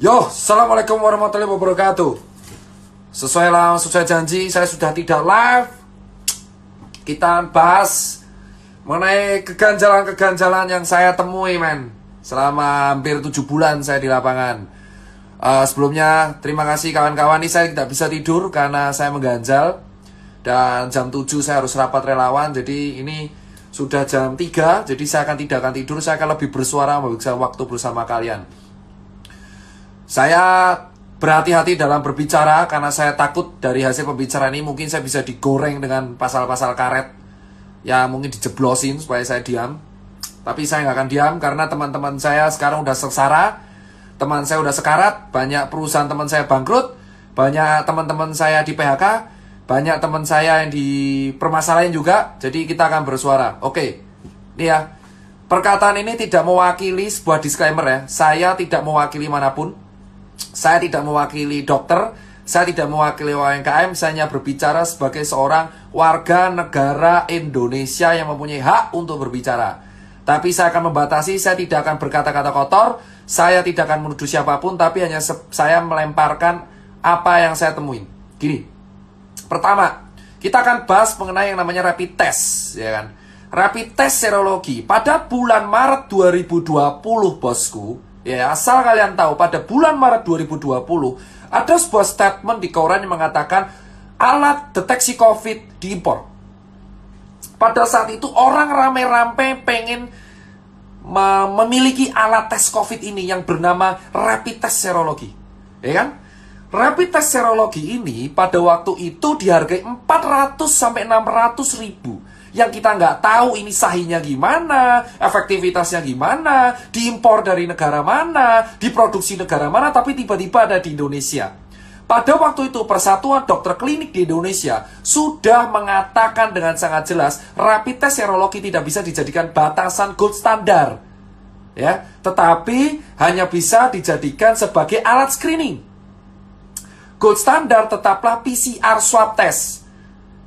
Yo, assalamualaikum warahmatullahi wabarakatuh. Sesuai janji, saya sudah tidak live. Kita bahas mengenai keganjalan-keganjalan yang saya temui, men. Selama hampir 7 bulan saya di lapangan. Sebelumnya, terima kasih kawan-kawan. Ini saya tidak bisa tidur karena saya mengganjal. Dan jam 7 saya harus rapat relawan. Jadi ini sudah jam 3. Jadi saya tidak akan tidur. Saya akan lebih bersuara, menghabiskan waktu bersama kalian. Saya berhati-hati dalam berbicara karena saya takut dari hasil pembicaraan ini mungkin saya bisa digoreng dengan pasal-pasal karet. Ya mungkin dijeblosin supaya saya diam. Tapi saya nggak akan diam karena teman-teman saya sekarang udah sengsara. Teman saya udah sekarat. Banyak perusahaan teman saya bangkrut. Banyak teman-teman saya di PHK. Banyak teman saya yang dipermasalahin juga. Jadi kita akan bersuara. Oke, ini ya. Perkataan ini tidak mewakili sebuah disclaimer ya. Saya tidak mewakili manapun. Saya tidak mewakili dokter, saya tidak mewakili UMKM, saya hanya berbicara sebagai seorang warga negara Indonesia yang mempunyai hak untuk berbicara. Tapi saya akan membatasi, saya tidak akan berkata-kata kotor, saya tidak akan menuduh siapapun, tapi hanya saya melemparkan apa yang saya temuin. Gini, pertama, kita akan bahas mengenai yang namanya rapid test, ya kan? Rapid test serologi pada bulan Maret 2020, bosku. Ya, asal kalian tahu, pada bulan Maret 2020, ada sebuah statement di koran yang mengatakan alat deteksi COVID diimpor. Pada saat itu orang rame-rame pengen memiliki alat tes COVID ini yang bernama rapid test serologi. Ya kan? Rapid test serologi ini pada waktu itu dihargai 400 sampai 600 ribu. Yang kita nggak tahu ini sahihnya gimana, efektivitasnya gimana, diimpor dari negara mana, diproduksi negara mana, tapi tiba-tiba ada di Indonesia. Pada waktu itu, Persatuan Dokter Klinik di Indonesia sudah mengatakan dengan sangat jelas, rapid test serologi tidak bisa dijadikan batasan gold standar. Ya, tetapi hanya bisa dijadikan sebagai alat screening. Gold standar tetaplah PCR swab test.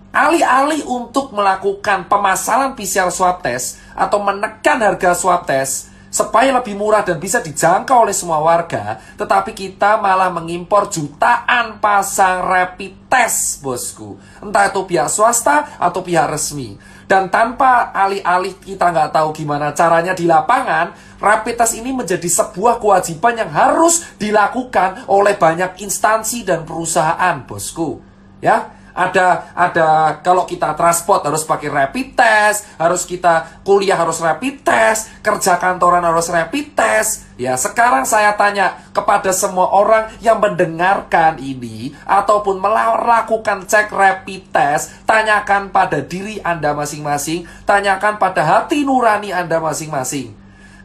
Alih-alih untuk melakukan pemasaran PCR swab test atau menekan harga swab test supaya lebih murah dan bisa dijangkau oleh semua warga, tetapi kita malah mengimpor jutaan pasang rapid test, bosku. Entah itu pihak swasta atau pihak resmi. Dan tanpa alih-alih kita nggak tahu gimana caranya di lapangan, rapid test ini menjadi sebuah kewajiban yang harus dilakukan oleh banyak instansi dan perusahaan, bosku. Ya. Ada kalau kita transport harus pakai rapid test, harus kita kuliah harus rapid test, kerja kantoran harus rapid test. Ya, sekarang saya tanya kepada semua orang yang mendengarkan ini ataupun melakukan cek rapid test, tanyakan pada diri Anda masing-masing, tanyakan pada hati nurani Anda masing-masing.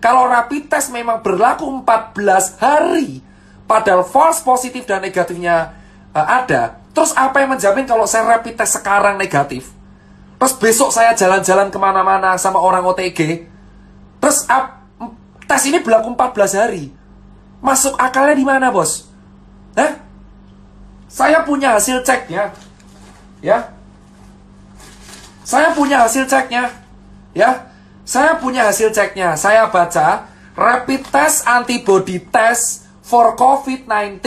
Kalau rapid test memang berlaku 14 hari, padahal false positif dan negatifnya ada, terus apa yang menjamin kalau saya rapid test sekarang negatif? Terus besok saya jalan-jalan kemana-mana sama orang OTG. Terus tes ini berlaku 14 hari. Masuk akalnya di mana, bos? Saya punya hasil ceknya. Ya. Saya punya hasil ceknya. Ya. Saya punya hasil ceknya. Saya baca rapid test antibody test for COVID-19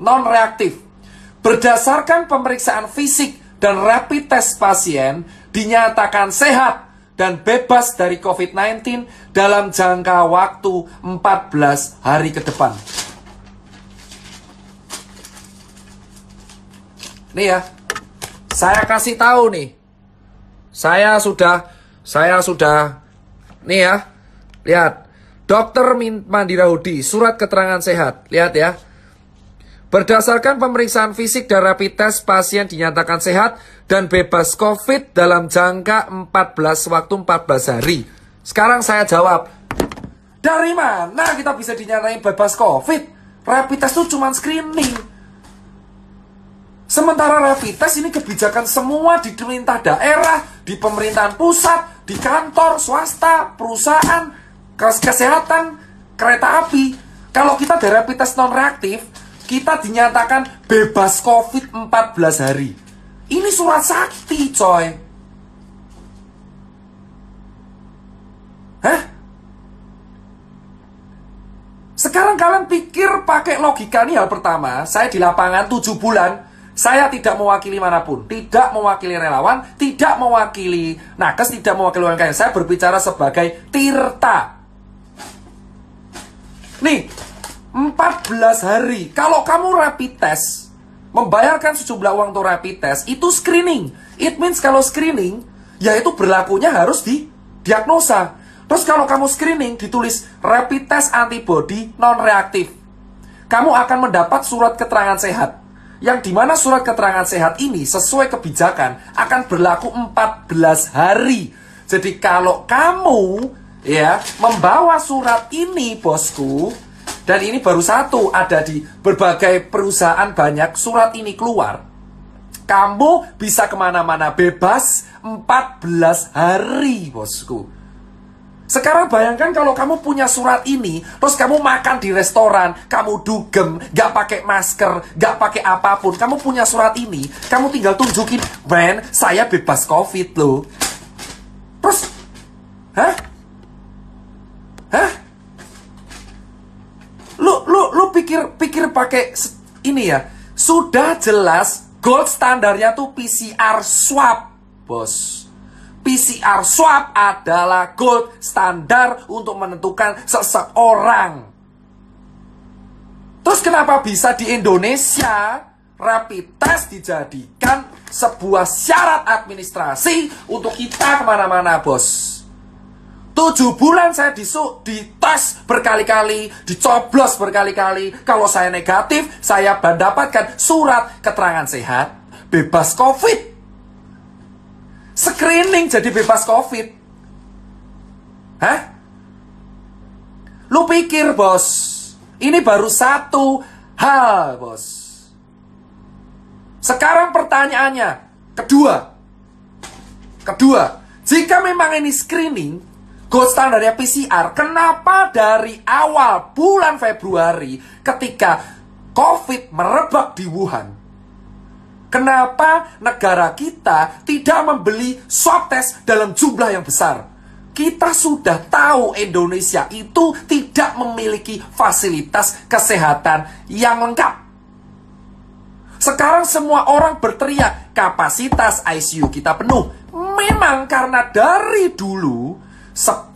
non-reaktif. Berdasarkan pemeriksaan fisik dan rapid test pasien dinyatakan sehat dan bebas dari COVID-19 dalam jangka waktu 14 hari ke depan. Nih ya, saya kasih tahu nih. Saya sudah nih ya. Lihat. Dokter Mandirahudi, surat keterangan sehat. Lihat ya. Berdasarkan pemeriksaan fisik dan rapid test, pasien dinyatakan sehat dan bebas COVID dalam jangka 14 hari. Sekarang saya jawab, dari mana kita bisa dinyatain bebas COVID? Rapid test itu cuma screening. Sementara rapid test ini kebijakan semua di pemerintah daerah, di pemerintahan pusat, di kantor, swasta, perusahaan, kesehatan, kereta api. Kalau kita ada rapid test non-reaktif, kita dinyatakan bebas COVID 14 hari. Ini surat sakti, coy. Sekarang kalian pikir pakai logika nih hal pertama. Saya di lapangan 7 bulan. Saya tidak mewakili manapun. Tidak mewakili relawan. Tidak mewakili nakes. Tidak mewakili UMKM. Saya berbicara sebagai Tirta. Nih, 14 hari. Kalau kamu rapid test, membayarkan sejumlah uang untuk rapid test, itu screening. It means kalau screening, ya itu berlakunya harus didiagnosa. Terus kalau kamu screening, ditulis rapid test antibody non-reaktif. Kamu akan mendapat surat keterangan sehat. Yang dimana surat keterangan sehat ini sesuai kebijakan akan berlaku 14 hari. Jadi kalau kamu ya membawa surat ini, bosku, dan ini baru satu, ada di berbagai perusahaan banyak, surat ini keluar, kamu bisa kemana-mana bebas 14 hari, bosku. Sekarang bayangkan kalau kamu punya surat ini, terus kamu makan di restoran, kamu dugem, gak pakai masker, gak pakai apapun, kamu punya surat ini, kamu tinggal tunjukin, men, saya bebas COVID loh. Terus, hah? Lu pikir pakai ini ya. Sudah jelas gold standarnya tuh PCR swab, bos. PCR swab adalah gold standar untuk menentukan seseorang. Terus kenapa bisa di Indonesia rapid test dijadikan sebuah syarat administrasi untuk kita kemana-mana, bos? 7 bulan saya dites berkali-kali, dicoblos berkali-kali. Kalau saya negatif, saya mendapatkan surat keterangan sehat, bebas COVID. Screening jadi bebas COVID. Hah? Lu pikir, bos, ini baru satu hal, bos. Sekarang pertanyaannya, kedua, jika memang ini screening, gold standarnya PCR, kenapa dari awal bulan Februari ketika COVID merebak di Wuhan, kenapa negara kita tidak membeli swab test dalam jumlah yang besar? Kita sudah tahu Indonesia itu tidak memiliki fasilitas kesehatan yang lengkap. Sekarang semua orang berteriak, kapasitas ICU kita penuh. Memang karena dari dulu 10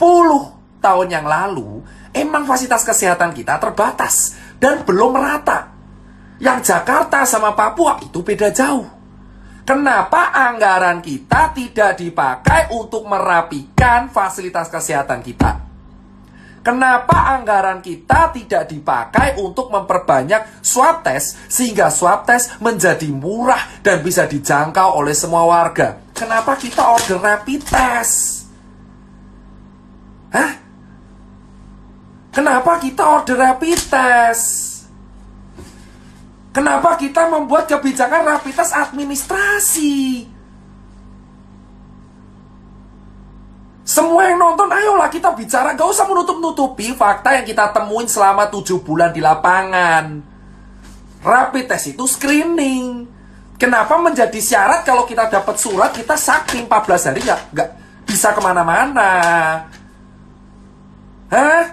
tahun yang lalu, emang fasilitas kesehatan kita terbatas dan belum merata. Yang Jakarta sama Papua itu beda jauh. Kenapa anggaran kita tidak dipakai untuk merapikan fasilitas kesehatan kita? Kenapa anggaran kita tidak dipakai untuk memperbanyak swab test sehingga swab test menjadi murah dan bisa dijangkau oleh semua warga? Kenapa kita order rapid test? Hah? Kenapa kita order rapid test? Kenapa kita membuat kebijakan rapid test administrasi? Semua yang nonton, ayolah kita bicara. Gak usah menutup-nutupi fakta yang kita temuin selama 7 bulan di lapangan. Rapid test itu screening. Kenapa menjadi syarat kalau kita dapat surat, kita sakit 14 hari gak bisa kemana-mana? Hah?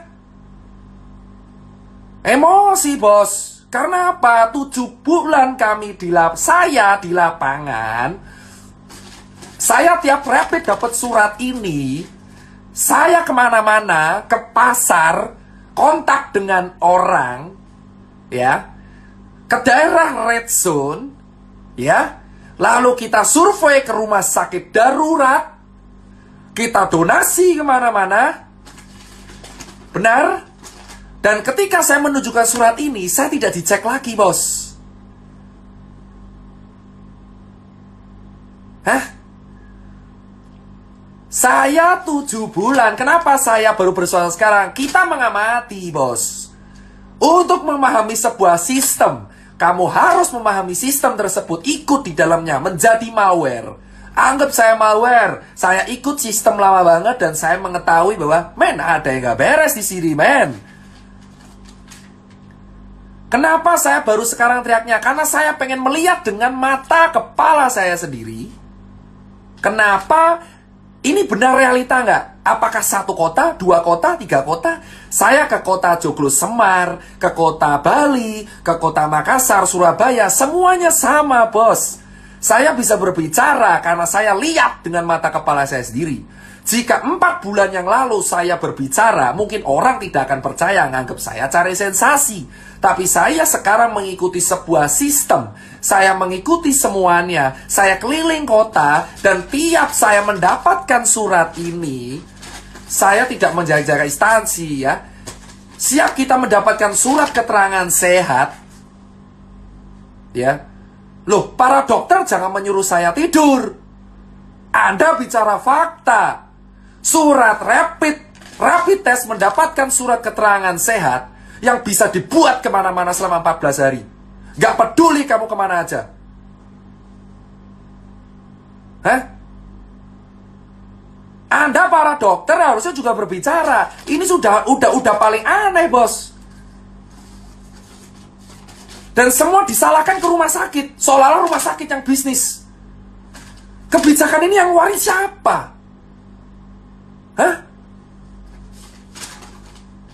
Emosi, bos. Karena apa? 7 bulan kami saya di lapangan. Saya tiap rapid dapat surat ini. Saya kemana-mana, ke pasar, kontak dengan orang, ya, ke daerah red zone, ya. Lalu kita survei ke rumah sakit darurat, kita donasi kemana-mana. Benar? Dan ketika saya menunjukkan surat ini, saya tidak dicek lagi, bos. Hah? Saya 7 bulan. Kenapa saya baru bersuara sekarang? Kita mengamati, bos. Untuk memahami sebuah sistem, kamu harus memahami sistem tersebut, ikut di dalamnya, menjadi malware. Anggap saya malware, saya ikut sistem lama banget dan saya mengetahui bahwa, men, ada yang gak beres di sini, men. Kenapa saya baru sekarang teriaknya? Karena saya pengen melihat dengan mata kepala saya sendiri. Kenapa? Ini benar realita nggak? Apakah 1 kota, 2 kota, 3 kota? Saya ke kota Joglo Semar, ke kota Bali, ke kota Makassar, Surabaya, semuanya sama, bos. Saya bisa berbicara karena saya lihat dengan mata kepala saya sendiri. Jika 4 bulan yang lalu saya berbicara, mungkin orang tidak akan percaya, nganggap saya cari sensasi. Tapi saya sekarang mengikuti sebuah sistem. Saya mengikuti semuanya. Saya keliling kota, dan tiap saya mendapatkan surat ini, saya tidak menjaga instansi ya. Siap kita mendapatkan surat keterangan sehat, ya. Loh, para dokter jangan menyuruh saya tidur. Anda bicara fakta. Surat rapid test mendapatkan surat keterangan sehat yang bisa dibuat kemana-mana selama 14 hari. Gak peduli kamu kemana aja. Hah? Anda para dokter harusnya juga berbicara. Ini udah paling aneh, bos. Dan semua disalahkan ke rumah sakit, seolah-olah rumah sakit yang bisnis. Kebijakan ini yang waris siapa? Hah?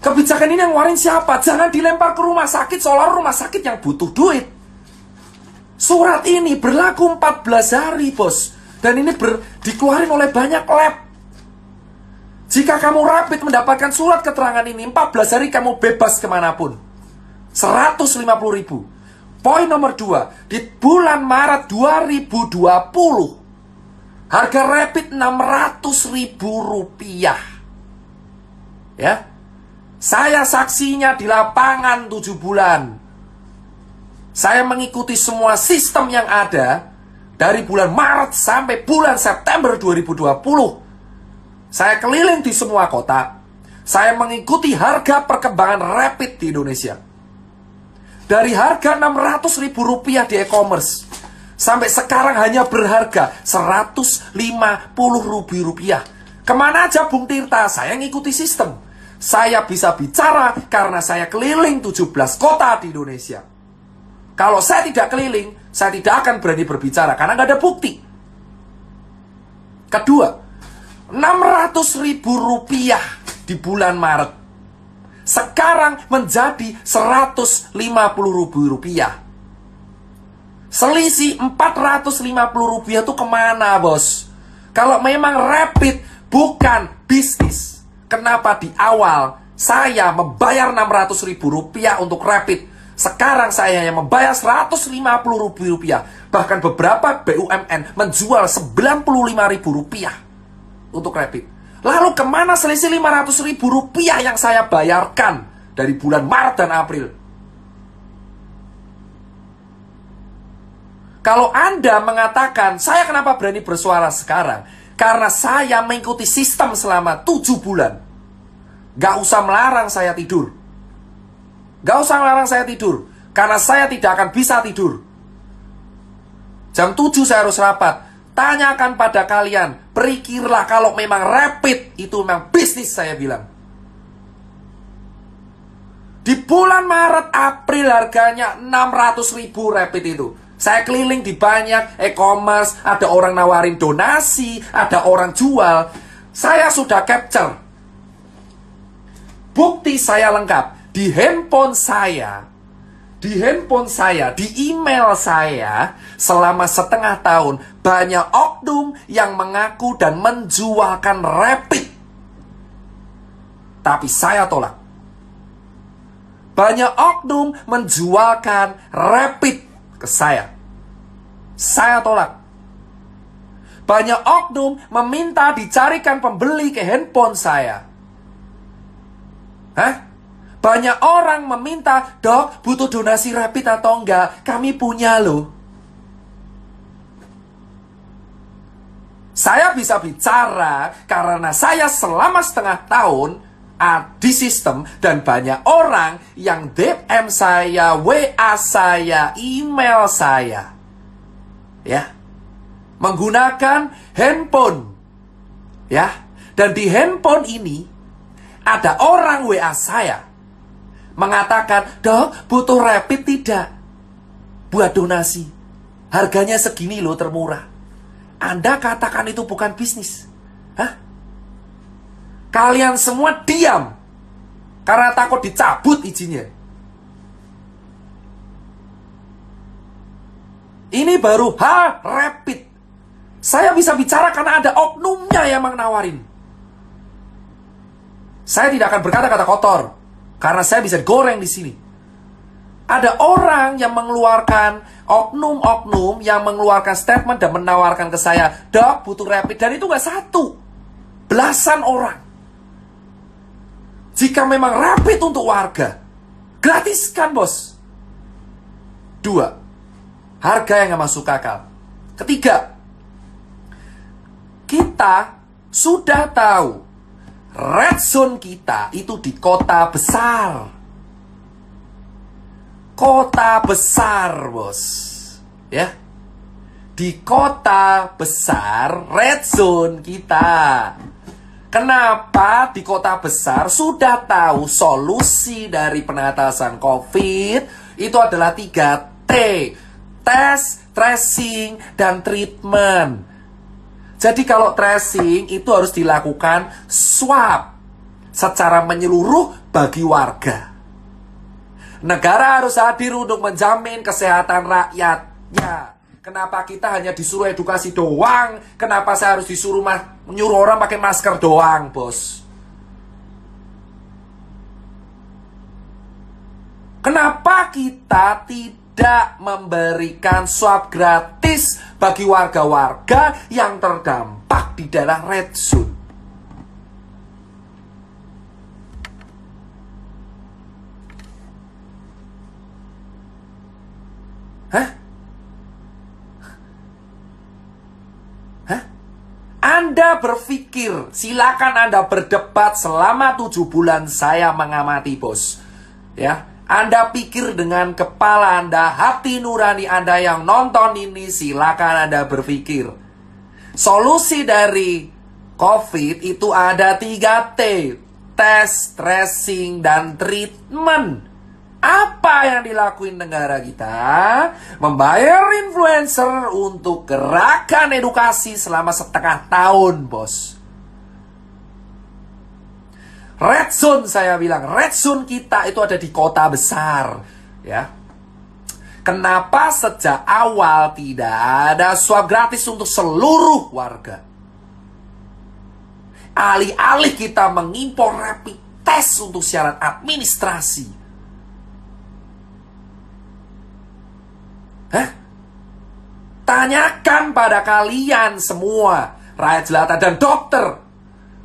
Kebijakan ini yang warin siapa? Jangan dilempar ke rumah sakit seolah rumah sakit yang butuh duit. Surat ini berlaku 14 hari, bos. Dan ini dikeluarin oleh banyak lab. Jika kamu rapid mendapatkan surat keterangan ini, 14 hari kamu bebas kemanapun. 150.000. Poin nomor 2. Di bulan Maret 2020, harga rapid Rp600.000. Ya. Saya saksinya di lapangan 7 bulan. Saya mengikuti semua sistem yang ada dari bulan Maret sampai bulan September 2020. Saya keliling di semua kota. Saya mengikuti harga perkembangan rapid di Indonesia. Dari harga Rp600.000 di e-commerce, sampai sekarang hanya berharga Rp150.000. Kemana aja Bung Tirta? Saya ngikuti sistem. Saya bisa bicara karena saya keliling 17 kota di Indonesia. Kalau saya tidak keliling, saya tidak akan berani berbicara karena nggak ada bukti. Kedua, Rp600.000 di bulan Maret sekarang menjadi Rp150.000. Selisih Rp450 itu kemana, bos? Kalau memang rapid bukan bisnis, kenapa di awal saya membayar Rp600.000 untuk rapid? Sekarang saya yang membayar Rp150.000. Bahkan beberapa BUMN menjual Rp95.000 untuk rapid. Lalu kemana selisih Rp500.000 yang saya bayarkan dari bulan Maret dan April? Kalau Anda mengatakan, saya kenapa berani bersuara sekarang? Karena saya mengikuti sistem selama 7 bulan. Gak usah melarang saya tidur. Gak usah melarang saya tidur. Karena saya tidak akan bisa tidur. Jam 7 saya harus rapat. Tanyakan pada kalian, berpikirlah kalau memang rapid itu memang bisnis, saya bilang. Di bulan Maret, April harganya Rp600.000 rapid itu. Saya keliling di banyak e-commerce, ada orang nawarin donasi, ada orang jual. Saya sudah capture. Bukti saya lengkap. Di handphone saya, di email saya, selama setengah tahun, banyak oknum yang mengaku dan menjualkan rapid. Tapi saya tolak. Banyak oknum menjualkan rapid ke saya. Saya tolak. Banyak oknum meminta dicarikan pembeli ke handphone saya. Hah? Banyak orang meminta, dok, butuh donasi rapid atau enggak? Kami punya loh. Saya bisa bicara karena saya selama setengah tahun di sistem, dan banyak orang yang DM saya, WA saya, email saya, ya, menggunakan handphone, ya, dan di handphone ini ada orang WA saya mengatakan, dok, butuh rapid tidak? Buat donasi. Harganya segini loh, termurah. Anda katakan itu bukan bisnis. Hah? Kalian semua diam karena takut dicabut izinnya. Ini baru hal rapid. Saya bisa bicara karena ada oknumnya yang nawarin. Saya tidak akan berkata-kata kotor karena saya bisa digoreng di sini. Ada orang yang mengeluarkan oknum-oknum yang mengeluarkan statement dan menawarkan ke saya, "Dok, butuh rapid." Dan itu nggak satu, belasan orang. Jika memang rapid untuk warga, gratiskan, bos. 2, harga yang nggak masuk akal. 3, kita sudah tahu red zone kita itu di kota besar. Kota besar, bos. Ya. Di kota besar red zone kita. Kenapa di kota besar sudah tahu solusi dari pengatasan COVID itu adalah 3T. Tes, tracing, dan treatment. Jadi kalau tracing itu harus dilakukan swab secara menyeluruh bagi warga. Negara harus hadir untuk menjamin kesehatan rakyatnya. Kenapa kita hanya disuruh edukasi doang? Kenapa saya harus disuruh menyuruh orang pakai masker doang, bos? Kenapa kita tidak memberikan swab gratis bagi warga-warga yang terdampak di daerah red zone? Anda berpikir, silakan Anda berdebat selama 7 bulan saya mengamati, bos. Ya, Anda pikir dengan kepala Anda, hati nurani Anda yang nonton ini, silakan Anda berpikir. Solusi dari COVID itu ada 3T. Tes, tracing, dan treatment. Apa yang dilakuin negara kita? Membayar influencer untuk gerakan edukasi selama setengah tahun, bos. Red zone, saya bilang, red zone kita itu ada di kota besar, ya. Kenapa sejak awal tidak ada swab gratis untuk seluruh warga? Alih-alih kita mengimpor rapid test untuk syarat administrasi. Tanyakan pada kalian semua, rakyat jelata dan dokter.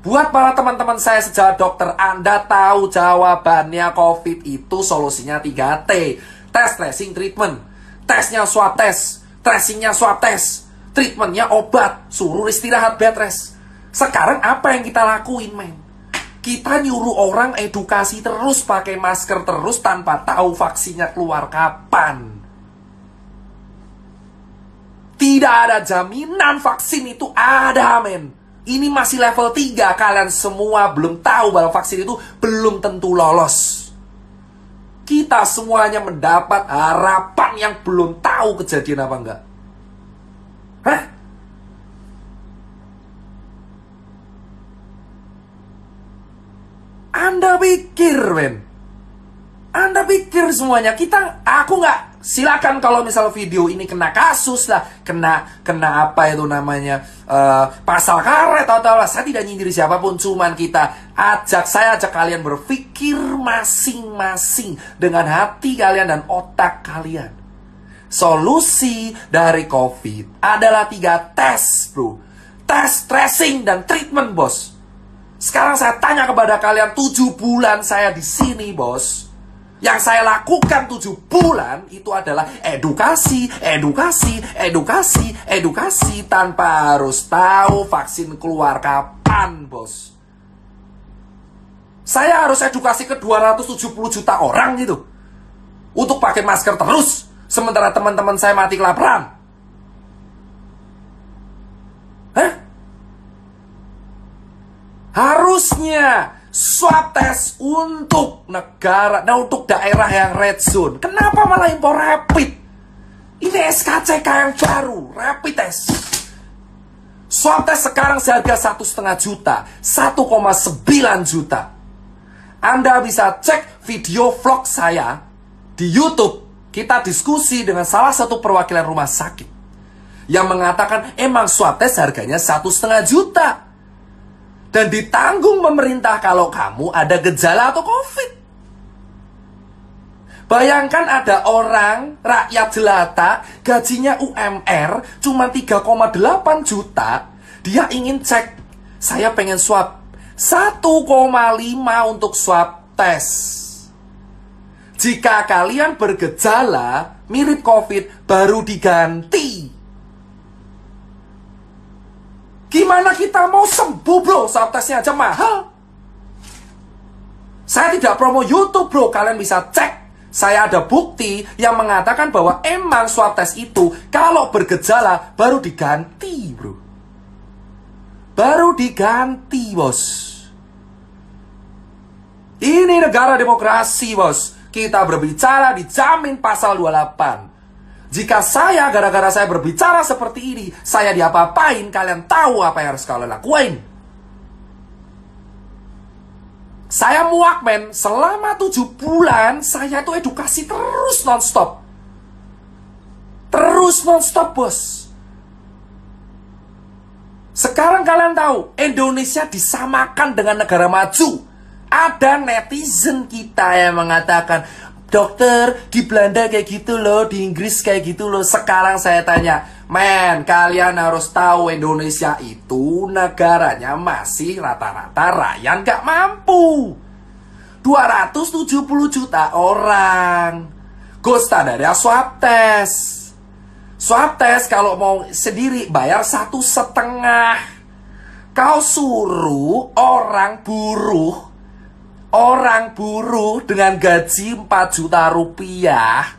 Buat para teman-teman saya sejak dokter, Anda tahu jawabannya COVID itu solusinya 3T. Tes, tracing, treatment. Tesnya swab tes, tracingnya swab tes, treatmentnya obat, suruh istirahat bed rest. Sekarang apa yang kita lakuin, men? Kita nyuruh orang edukasi terus, pakai masker terus tanpa tahu vaksinnya keluar kapan. Tidak ada jaminan vaksin itu ada, men. Ini masih level 3. Kalian semua belum tahu bahwa vaksin itu belum tentu lolos. Kita semuanya mendapat harapan yang belum tahu kejadian apa enggak. Anda pikir, men? Anda pikir semuanya aku nggak, silakan kalau misal video ini kena kasus lah, kena apa itu namanya, pasal karet atau lah, saya tidak nyindir siapapun, cuman saya ajak kalian berpikir masing-masing dengan hati kalian dan otak kalian. Solusi dari COVID adalah 3 tes, bro. Tes, tracing, dan treatment, bos. Sekarang saya tanya kepada kalian, 7 bulan saya di sini, bos. Yang saya lakukan 7 bulan itu adalah edukasi tanpa harus tahu vaksin keluar kapan, bos. Saya harus edukasi ke 270 juta orang gitu untuk pakai masker terus, sementara teman-teman saya mati kelaparan. Harusnya swab test untuk negara, untuk daerah yang red zone. Kenapa malah impor rapid? Ini SKCK yang baru, rapid test. Swab test sekarang seharga 1,5 juta, 1,9 juta. Anda bisa cek video vlog saya di YouTube. Kita diskusi dengan salah satu perwakilan rumah sakit yang mengatakan emang swab test harganya 1,5 juta. Dan ditanggung pemerintah kalau kamu ada gejala atau COVID. Bayangkan ada orang, rakyat jelata, gajinya UMR cuma 3,8 juta. Dia ingin cek, saya pengen swab 1,5 untuk swab tes. Jika kalian bergejala mirip COVID, baru diganti. Gimana kita mau sembuh, bro? Swab tesnya aja mahal. Saya tidak promo YouTube, bro. Kalian bisa cek. Saya ada bukti yang mengatakan bahwa emang swab tes itu kalau bergejala baru diganti, bro. Baru diganti, bos. Ini negara demokrasi, bos. Kita berbicara dijamin pasal 28. Jika saya, gara-gara saya berbicara seperti ini, saya diapa-apain, kalian tahu apa yang harus kalian lakuin. Saya muak, men. Selama 7 bulan, saya tuh edukasi terus non-stop. Terus non-stop, bos. Sekarang kalian tahu, Indonesia disamakan dengan negara maju. Ada netizen kita yang mengatakan, dokter, di Belanda kayak gitu loh, di Inggris kayak gitu loh. Sekarang saya tanya, men, kalian harus tahu Indonesia itu negaranya masih rata-rata rakyat gak mampu. 270 juta orang. Gold standarnya swab test. Swab test kalau mau sendiri bayar 1,5. Kau suruh orang buruh dengan gaji 4 juta rupiah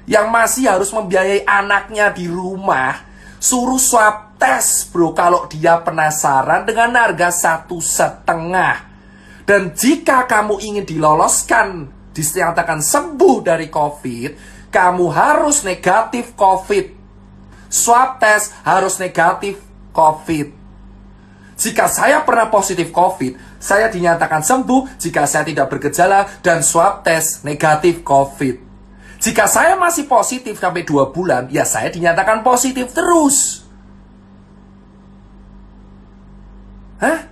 yang masih harus membiayai anaknya di rumah, suruh swab tes, bro, kalau dia penasaran dengan harga 1,5. Dan jika kamu ingin diloloskan, dinyatakan sembuh dari COVID, kamu harus negatif COVID. Swab tes harus negatif COVID. Jika saya pernah positif COVID, saya dinyatakan sembuh jika saya tidak bergejala dan swab tes negatif COVID. Jika saya masih positif sampai 2 bulan, ya saya dinyatakan positif terus. Hah?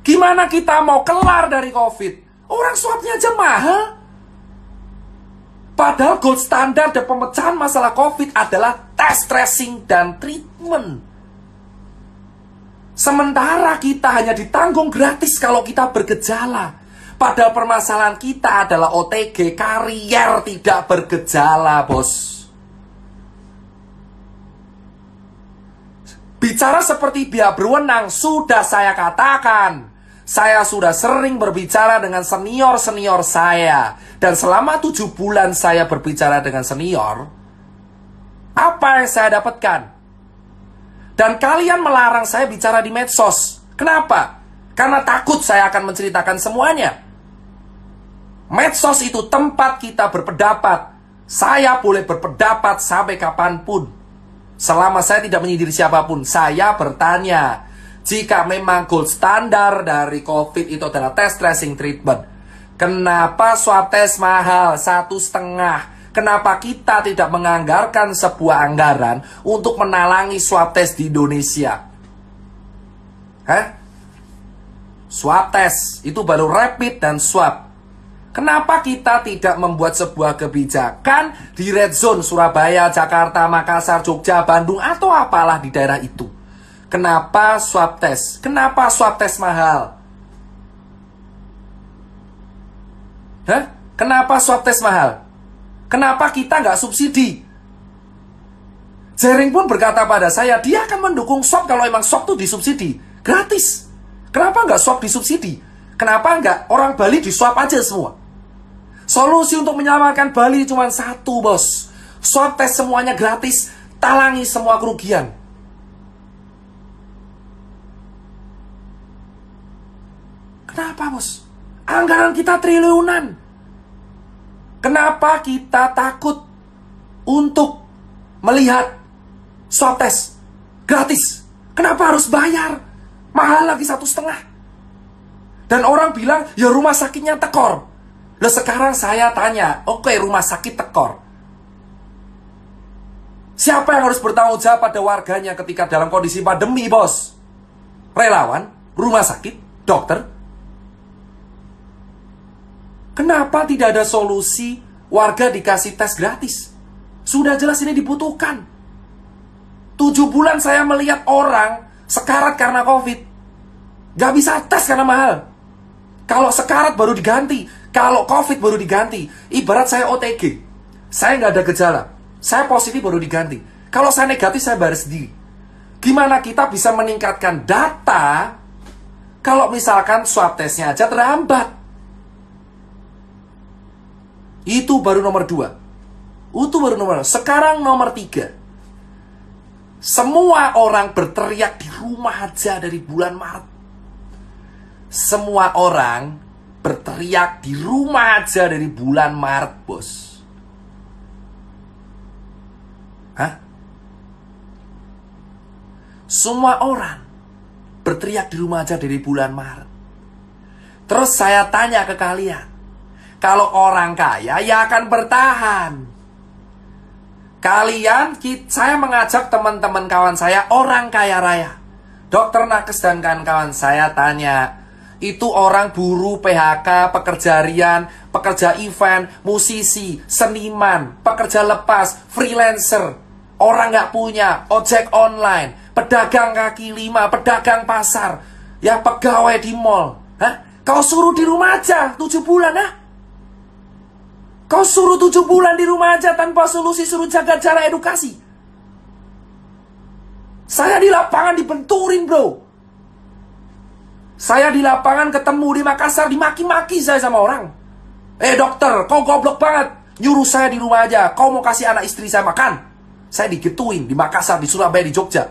Gimana kita mau kelar dari COVID? Orang swabnya aja mahal. Padahal gold standar dan pemecahan masalah COVID adalah tes, tracing, dan treatment. Sementara kita hanya ditanggung gratis kalau kita bergejala. Padahal permasalahan kita adalah OTG, karier tidak bergejala, bos. Bicara seperti pihak berwenang, sudah saya katakan. Saya sudah sering berbicara dengan senior-senior saya. Dan selama 7 bulan saya berbicara dengan senior, apa yang saya dapatkan? Dan kalian melarang saya bicara di medsos. Kenapa? Karena takut saya akan menceritakan semuanya. Medsos itu tempat kita berpendapat. Saya boleh berpendapat sampai kapanpun. Selama saya tidak menyindir siapapun, saya bertanya. Jika memang gold standar dari COVID itu adalah tes, tracing, treatment, kenapa swab tes mahal 1,5? Kenapa kita tidak menganggarkan sebuah anggaran untuk menalangi swab test di Indonesia? Hah? Swab test, itu baru rapid dan swab. Kenapa kita tidak membuat sebuah kebijakan di red zone Surabaya, Jakarta, Makassar, Jogja, Bandung, atau apalah di daerah itu? Kenapa swab test? Kenapa swab test mahal? Hah? Kenapa swab test mahal? Kenapa kita nggak subsidi? Jering pun berkata pada saya, dia akan mendukung swab kalau emang swab itu disubsidi. Gratis. Kenapa nggak swab disubsidi? Kenapa nggak orang Bali diswab aja semua? Solusi untuk menyelamatkan Bali cuma satu, bos. Swab tes semuanya gratis, talangi semua kerugian. Kenapa, bos? Anggaran kita triliunan. Kenapa kita takut untuk melihat swab test? Gratis. Kenapa harus bayar? Mahal lagi 1,5. Dan orang bilang, ya rumah sakitnya tekor. Nah sekarang saya tanya, oke, rumah sakit tekor. Siapa yang harus bertanggung jawab pada warganya ketika dalam kondisi pandemi, bos? Relawan, rumah sakit, dokter. Kenapa tidak ada solusi warga dikasih tes gratis? Sudah jelas ini dibutuhkan. 7 bulan saya melihat orang sekarat karena COVID. Gak bisa tes karena mahal. Kalau sekarat baru diganti, kalau COVID baru diganti. Ibarat saya OTG, saya nggak ada gejala, saya positif baru diganti. Kalau saya negatif, saya bayar sendiri. Gimana kita bisa meningkatkan data kalau misalkan swab testnya aja terhambat? Itu baru nomor 2. Itu baru nomor 2. Sekarang nomor 3. Semua orang berteriak di rumah aja dari bulan Maret. Semua orang berteriak di rumah aja dari bulan Maret, bos. Hah? Semua orang berteriak di rumah aja dari bulan Maret. Terus saya tanya ke kalian, kalau orang kaya ya akan bertahan. Saya mengajak teman-teman kawan saya, orang kaya raya, Dokter Nakes dan kawan-kawan, saya tanya, itu orang buruh, PHK, pekerja harian, pekerja event, musisi, seniman, pekerja lepas, freelancer, orang nggak punya, ojek online, pedagang kaki lima, pedagang pasar, ya pegawai di mall. Hah? Kau suruh di rumah aja 7 bulan, ha? Kau suruh 7 bulan di rumah aja tanpa solusi, suruh jaga jarak, edukasi. Saya di lapangan dibenturin, bro. Saya di lapangan ketemu di Makassar, dimaki-maki saya sama orang. Dokter, kau goblok banget. Nyuruh saya di rumah aja. Kau mau kasih anak istri saya makan. Saya digituin di Makassar, di Surabaya, di Jogja.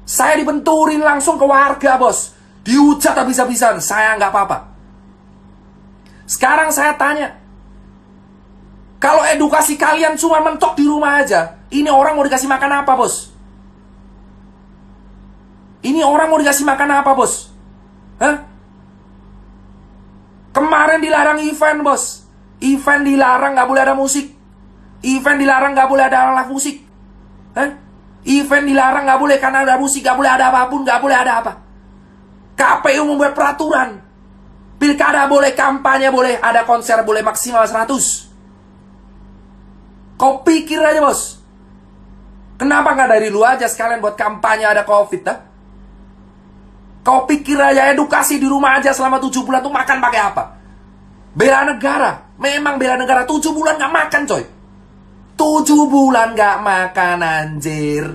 Saya dibenturin langsung ke warga, bos. Dihujat habis-habisan. Saya nggak apa-apa. Sekarang saya tanya, kalau edukasi kalian cuma mentok di rumah aja, ini orang mau dikasih makan apa, bos? Ini orang mau dikasih makan apa, bos? Hah? Kemarin dilarang event, bos. Event dilarang, nggak boleh ada musik. Event dilarang, nggak boleh ada alat musik. Hah? Event dilarang, nggak boleh karena ada musik, nggak boleh ada apapun, nggak boleh ada apa. KPU membuat peraturan. Pilkada boleh, kampanye boleh, ada konser boleh maksimal 100. Kau pikir aja, bos. Kenapa nggak dari lu aja sekalian buat kampanye ada COVID, dah? Kau pikir aja edukasi di rumah aja selama 7 bulan tuh makan pakai apa? Bela negara. Memang bela negara. 7 bulan gak makan, coy. 7 bulan gak makan, anjir.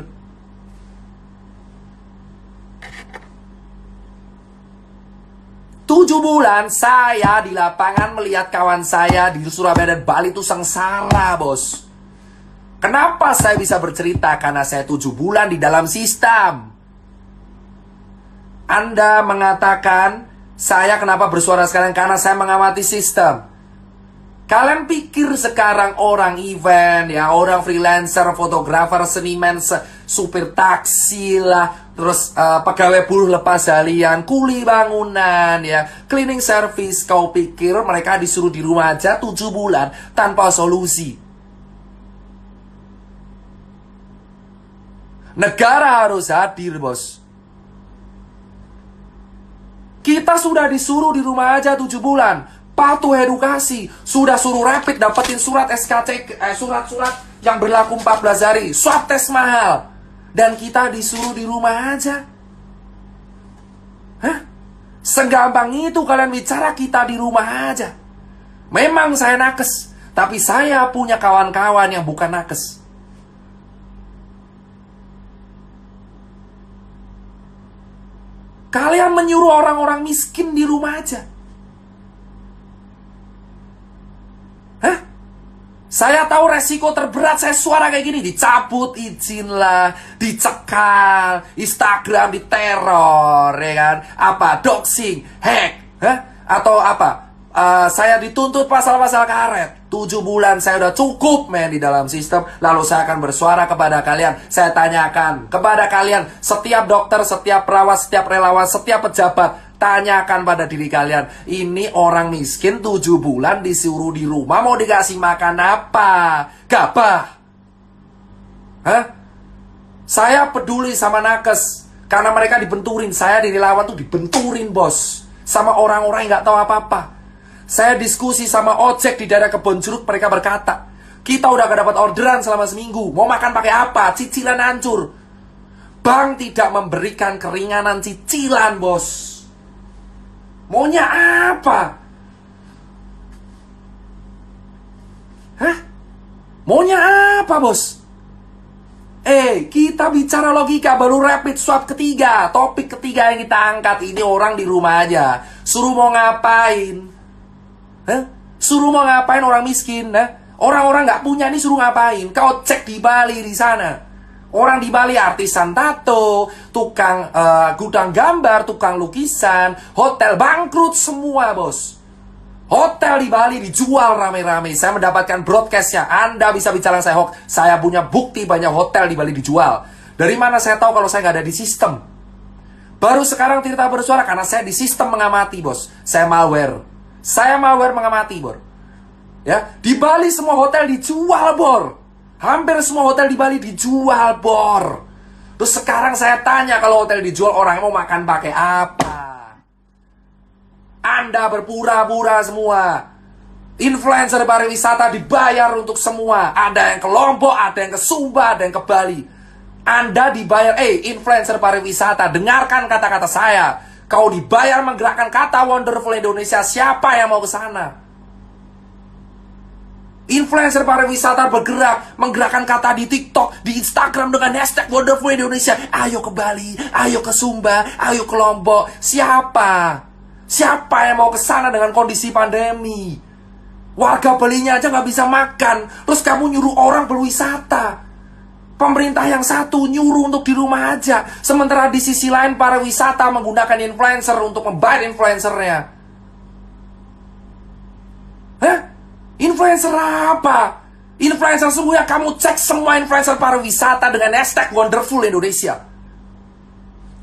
Tujuh bulan saya di lapangan melihat kawan saya di Surabaya dan Bali itu sengsara, bos. Kenapa saya bisa bercerita? Karena saya 7 bulan di dalam sistem. Anda mengatakan, saya kenapa bersuara sekarang? Karena saya mengamati sistem. Kalian pikir sekarang orang event, ya, orang freelancer, fotografer, seniman, supir taksi lah, terus pegawai buruh lepas harian, kuli bangunan, ya, cleaning service, kau pikir mereka disuruh di rumah aja 7 bulan tanpa solusi? Negara harus hadir, bos. Kita sudah disuruh di rumah aja 7 bulan. Patuh edukasi. Sudah suruh rapid, dapetin surat SKCK, surat-surat yang berlaku 14 hari. Swab tes mahal. Dan kita disuruh di rumah aja. Hah? Segampang itu kalian bicara kita di rumah aja. Memang saya nakes. Tapi saya punya kawan-kawan yang bukan nakes. Kalian menyuruh orang-orang miskin di rumah aja. Hah? Saya tahu resiko terberat saya suara kayak gini. Dicabut izin lah, dicekal, Instagram diteror, ya kan? Apa? Doxing, hack, hah? Atau apa? saya dituntut pasal-pasal karet. 7 bulan saya udah cukup men di dalam sistem. Lalu saya akan bersuara kepada kalian. Saya tanyakan kepada kalian, setiap dokter, setiap perawat, setiap relawan, setiap pejabat, tanyakan pada diri kalian, ini orang miskin 7 bulan disuruh di rumah, mau dikasih makan apa? Gabah? Hah? Saya peduli sama nakes karena mereka dibenturin. Saya di relawan tuh dibenturin bos, sama orang-orang yang gak tahu apa-apa. Saya diskusi sama ojek di daerah Kebon Jeruk, mereka berkata, kita udah gak dapat orderan selama seminggu, mau makan pakai apa? Cicilan hancur. Bank tidak memberikan keringanan cicilan bos. Maunya apa? Hah? Maunya apa bos? Kita bicara logika, baru rapid swab ketiga. Topik ketiga yang kita angkat, ini orang di rumah aja. Suruh mau ngapain? Hah? Suruh mau ngapain orang miskin? Orang-orang nggak punya nih suruh ngapain? Kau cek di Bali di sana. Orang di Bali artisan tato, tukang gudang gambar, tukang lukisan, hotel bangkrut semua bos. Hotel di Bali dijual rame-rame. Saya mendapatkan broadcastnya. Anda bisa bicara saya hoax. Saya punya bukti banyak hotel di Bali dijual. Dari mana saya tahu kalau saya nggak ada di sistem? Baru sekarang Tirta bersuara karena saya di sistem mengamati bos. Saya malware. Saya malware mengamati bor. Ya, di Bali semua hotel dijual bor. Hampir semua hotel di Bali dijual bor. Terus sekarang saya tanya, kalau hotel dijual, orang mau makan pakai apa? Anda berpura-pura semua. Influencer pariwisata dibayar untuk semua. Ada yang ke Lombok, ada yang ke Sumba, ada yang ke Bali. Anda dibayar, influencer pariwisata, dengarkan kata-kata saya. Kau dibayar menggerakkan kata Wonderful Indonesia. Siapa yang mau ke sana? Influencer pariwisata bergerak, menggerakkan kata di TikTok, di Instagram dengan hashtag Wonderful Indonesia. Ayo ke Bali, ayo ke Sumba, ayo ke Lombok. Siapa? Siapa yang mau ke sana dengan kondisi pandemi? Warga Balinya aja nggak bisa makan. Terus kamu nyuruh orang berwisata. Pemerintah yang satu nyuruh untuk di rumah aja. Sementara di sisi lain pariwisata menggunakan influencer untuk membayar influencernya. Hah? Influencer apa? Influencer semua, kamu cek semua influencer pariwisata dengan hashtag Wonderful Indonesia.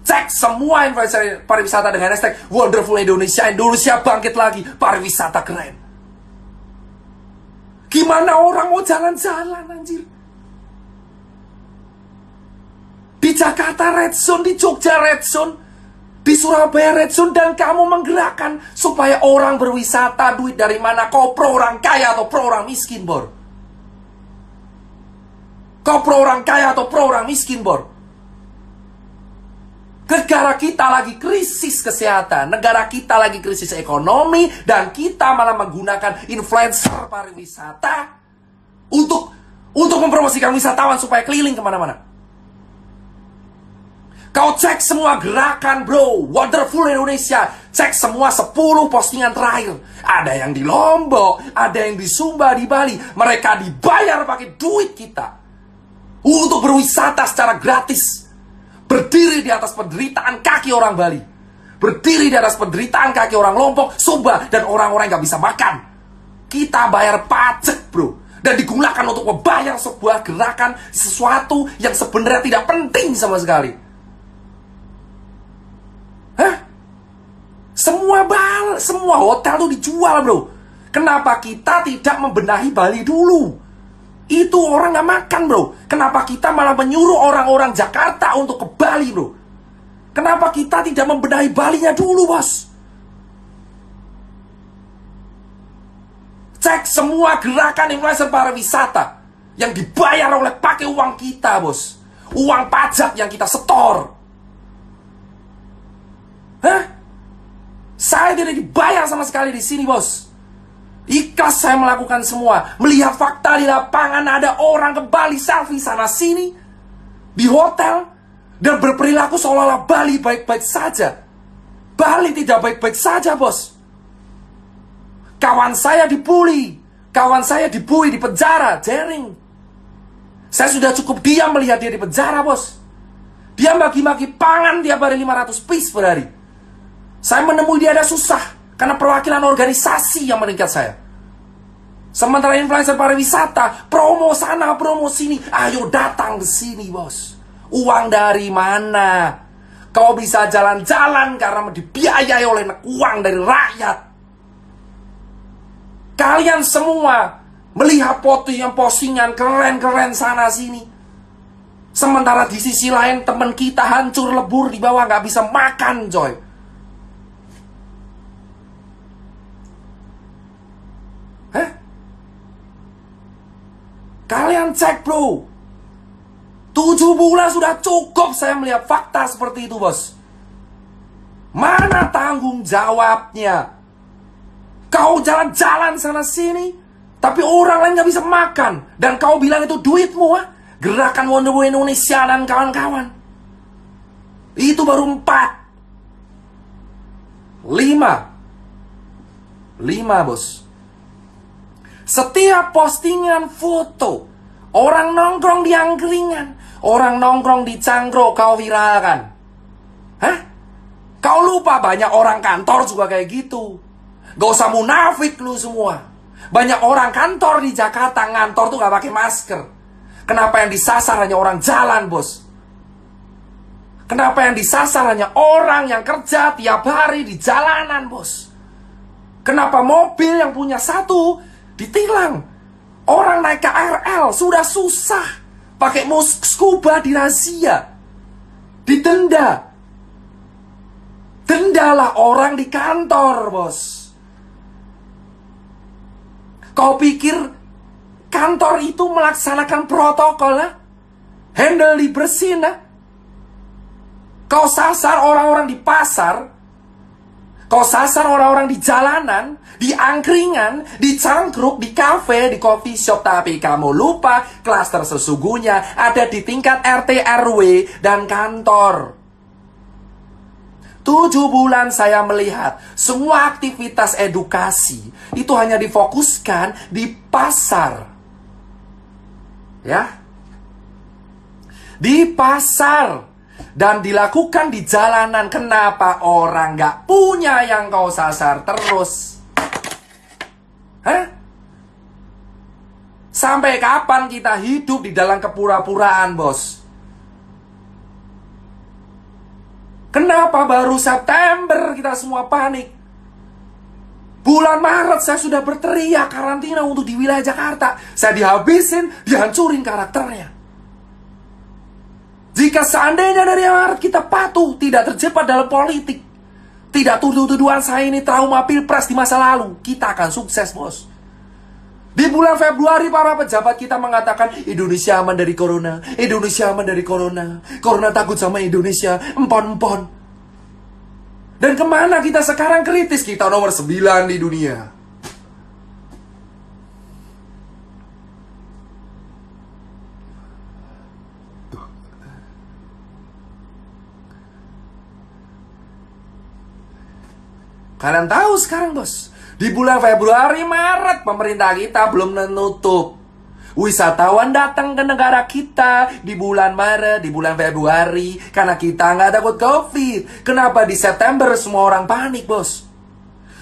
Cek semua influencer pariwisata dengan hashtag Wonderful Indonesia. Indonesia bangkit lagi, pariwisata keren. Gimana orang mau jalan-jalan anjir? Di Jakarta red zone, di Jogja red zone, di Surabaya red zone, dan kamu menggerakkan supaya orang berwisata. Duit dari mana? Kau pro orang kaya atau pro orang miskin bor? Kau pro orang kaya atau pro orang miskin bor? Negara kita lagi krisis kesehatan, negara kita lagi krisis ekonomi, dan kita malah menggunakan influencer pariwisata untuk mempromosikan wisatawan supaya keliling kemana-mana. Kau cek semua gerakan bro, Wonderful Indonesia. Cek semua 10 postingan terakhir. Ada yang di Lombok, ada yang di Sumba, di Bali. Mereka dibayar pakai duit kita untuk berwisata secara gratis. Berdiri di atas penderitaan kaki orang Bali. Berdiri di atas penderitaan kaki orang Lombok, Sumba, dan orang-orang yang gak bisa makan. Kita bayar pajak bro. Dan digunakan untuk membayar sebuah gerakan, sesuatu yang sebenarnya tidak penting sama sekali. Hah? Semua hotel tuh dijual bro. Kenapa kita tidak membenahi Bali dulu? Itu orang gak makan bro. Kenapa kita malah menyuruh orang-orang Jakarta untuk ke Bali bro? Kenapa kita tidak membenahi Balinya dulu bos? Cek semua gerakan influencer pariwisata yang dibayar oleh pakai uang kita bos. Uang pajak yang kita setor. Hah? Saya tidak dibayar sama sekali di sini, bos. Ikhlas saya melakukan semua. Melihat fakta di lapangan, ada orang ke Bali selfie sana sini di hotel dan berperilaku seolah-olah Bali baik-baik saja. Bali tidak baik-baik saja, bos. Kawan saya dibully, di penjara, jaring. Saya sudah cukup diam melihat dia di penjara, bos. Dia maki-maki pangan tiap hari 500 piece per hari. Saya menemui dia ada susah. Karena perwakilan organisasi yang meningkat saya. Sementara influencer pariwisata, promo sana, promo sini. Ayo datang ke sini, bos. Uang dari mana? Kau bisa jalan-jalan karena dibiayai oleh uang dari rakyat. Kalian semua melihat postingan keren-keren sana sini. Sementara di sisi lain teman kita hancur lebur di bawah, nggak bisa makan, coy. Hah? Kalian cek, bro. 7 bulan sudah cukup saya melihat fakta seperti itu, bos. Mana tanggung jawabnya? Kau jalan-jalan sana sini, tapi orang lain nggak bisa makan. Dan kau bilang itu duitmu, ha? Gerakan Wonder Woman Indonesia dan kawan-kawan. Itu baru 4. 5, bos. Setiap postingan foto, orang nongkrong di angkringan, orang nongkrong di cangkruk, kau viralkan. Hah? Kau lupa banyak orang kantor juga kayak gitu. Gak usah munafik lu semua. Banyak orang kantor di Jakarta ngantor tuh gak pakai masker. Kenapa yang disasar hanya orang jalan, bos? Kenapa yang disasar hanya orang yang kerja tiap hari di jalanan, bos? Kenapa mobil yang punya satu ditilang? Orang naik KRL sudah susah, pakai scuba dirazia, didenda. Dendalah orang di kantor, bos. Kau pikir kantor itu melaksanakan protokol, ha? Handle dibersihin, ha? Kau sasar orang-orang di pasar, kau sasar orang-orang di jalanan, di angkringan, di cangkruk, di kafe, di coffee shop. Tapi kamu lupa klaster sesungguhnya ada di tingkat RT, RW, dan kantor. 7 bulan saya melihat semua aktivitas edukasi itu hanya difokuskan di pasar. Ya. Di pasar. Dan dilakukan di jalanan. Kenapa orang gak punya yang kau sasar terus? Hah? Sampai kapan kita hidup di dalam kepura-puraan, bos? Kenapa baru September kita semua panik? Bulan Maret saya sudah berteriak karantina untuk di wilayah Jakarta. Saya dihabisin, dihancurin karakternya. Jika seandainya dari Maret kita patuh, tidak terjebak dalam politik, tidak tuduh-tuduhan saya ini trauma pilpres di masa lalu, kita akan sukses, bos. Di bulan Februari para pejabat kita mengatakan Indonesia aman dari corona, Indonesia aman dari corona, corona takut sama Indonesia, empon-empon. Dan kemana kita sekarang kritis? Kita nomor 9 di dunia. Kalian tahu sekarang, bos, di bulan Februari, Maret, pemerintah kita belum menutup. Wisatawan datang ke negara kita di bulan Maret, di bulan Februari, karena kita nggak takut COVID. Kenapa di September semua orang panik, bos?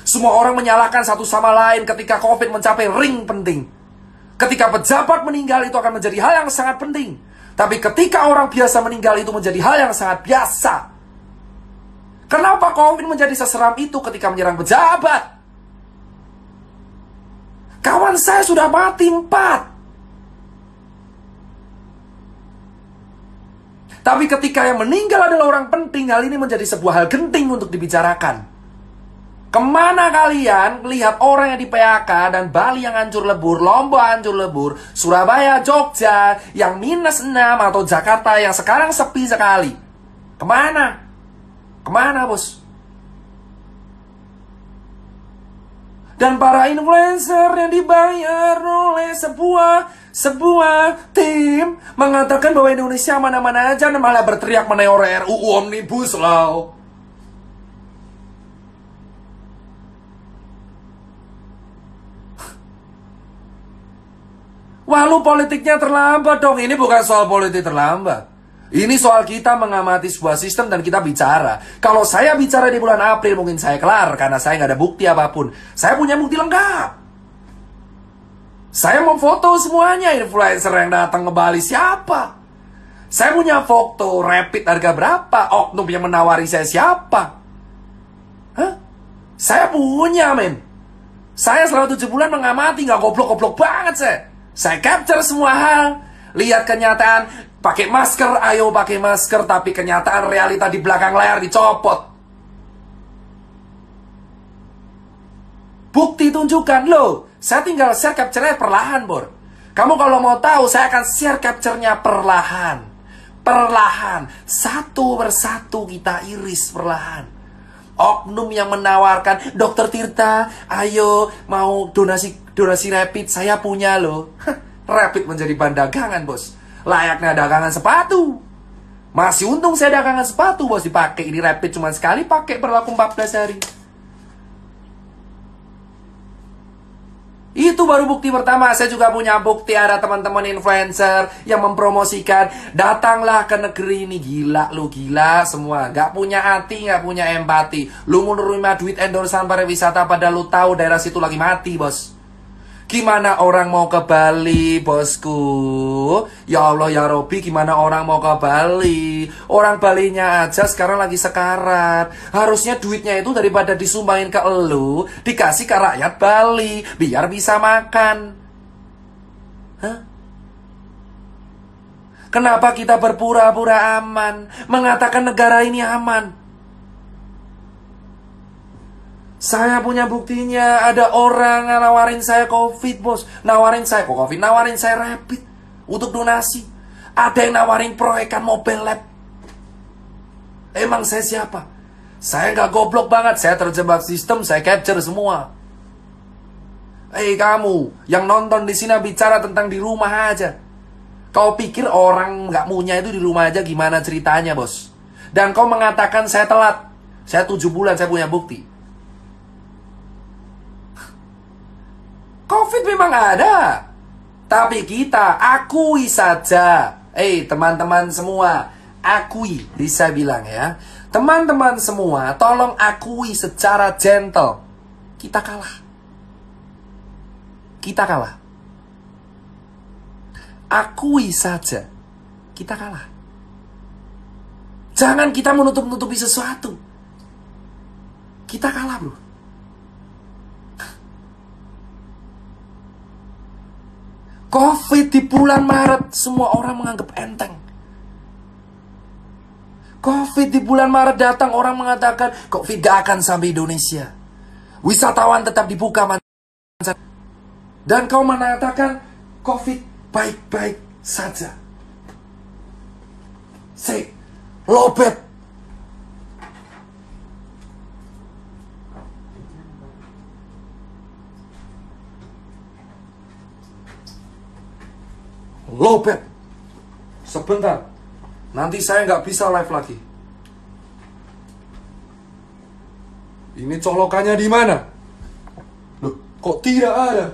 Semua orang menyalahkan satu sama lain ketika COVID mencapai ring penting. Ketika pejabat meninggal itu akan menjadi hal yang sangat penting. Tapi ketika orang biasa meninggal itu menjadi hal yang sangat biasa. Kenapa COVID menjadi seseram itu ketika menyerang pejabat? Kawan saya sudah mati 4. Tapi ketika yang meninggal adalah orang penting, hal ini menjadi sebuah hal genting untuk dibicarakan. Kemana kalian lihat orang yang di PHK dan Bali yang hancur lebur, Lombok hancur lebur, Surabaya, Jogja yang -6 atau Jakarta yang sekarang sepi sekali? Kemana? Kemana, bos? Dan para influencer yang dibayar oleh sebuah tim mengatakan bahwa Indonesia mana-mana aja dan malah berteriak meneor RUU Omnibus Law. Wah, lu politiknya terlambat dong. Ini bukan soal politik terlambat. Ini soal kita mengamati sebuah sistem dan kita bicara. Kalau saya bicara di bulan April mungkin saya kelar karena saya nggak ada bukti apapun. Saya punya bukti lengkap. Saya mau foto semuanya influencer yang datang ke Bali siapa. Saya punya foto rapid harga berapa, oknum yang menawari saya siapa. Hah? Saya punya, men. Saya selama 7 bulan mengamati, nggak goblok-goblok banget saya. Saya capture semua hal. Lihat kenyataan, pakai masker, ayo pakai masker. Tapi kenyataan realita di belakang layar dicopot. Bukti tunjukkan, loh. Saya tinggal share capture-nya perlahan, Bor. Kamu kalau mau tahu, saya akan share capture-nya perlahan. Perlahan. Satu persatu kita iris perlahan. Oknum yang menawarkan, Dokter Tirta, ayo mau donasi rapid, saya punya loh. Rapid menjadi bahan dagangan, bos. Layaknya dagangan sepatu. Masih untung saya dagangan sepatu, bos. Dipakai ini rapid cuma sekali, pakai berlaku 14 hari. Itu baru bukti pertama. Saya juga punya bukti ada teman-teman influencer yang mempromosikan, datanglah ke negeri ini. Gila lu, gila semua. Gak punya hati, gak punya empati. Lu mau nerima duit endorsan pariwisata padahal lu tahu daerah situ lagi mati, bos. Gimana orang mau ke Bali, bosku? Ya Allah, ya Robi, gimana orang mau ke Bali? Orang Balinya aja sekarang lagi sekarat. Harusnya duitnya itu daripada disumbangin ke elu, dikasih ke rakyat Bali, biar bisa makan. Hah? Kenapa kita berpura-pura aman, mengatakan negara ini aman? Saya punya buktinya. Ada orang nawarin saya COVID, bos. Nawarin saya COVID, nawarin saya rapid untuk donasi. Ada yang nawarin proyekan mobile lab. Emang saya siapa? Saya nggak goblok banget. Saya terjebak sistem, saya capture semua. Kamu yang nonton di sini bicara tentang di rumah aja. Kau pikir orang nggak punya itu di rumah aja gimana ceritanya, bos? Dan kau mengatakan saya telat. Saya 7 bulan, saya punya bukti. COVID memang ada, tapi kita akui saja. Teman-teman semua, akui, bisa bilang ya. Teman-teman semua, tolong akui secara gentle. Kita kalah. Kita kalah. Akui saja, kita kalah. Jangan kita menutup-nutupi sesuatu. Kita kalah, bro. COVID di bulan Maret, semua orang menganggap enteng. COVID di bulan Maret datang, orang mengatakan, COVID gak akan sampai Indonesia. Wisatawan tetap dibuka. Dan kau mengatakan, COVID baik-baik saja. Lobet. Lobet. Sebentar. Nanti saya nggak bisa live lagi. Ini colokannya di mana? Loh, kok tidak ada?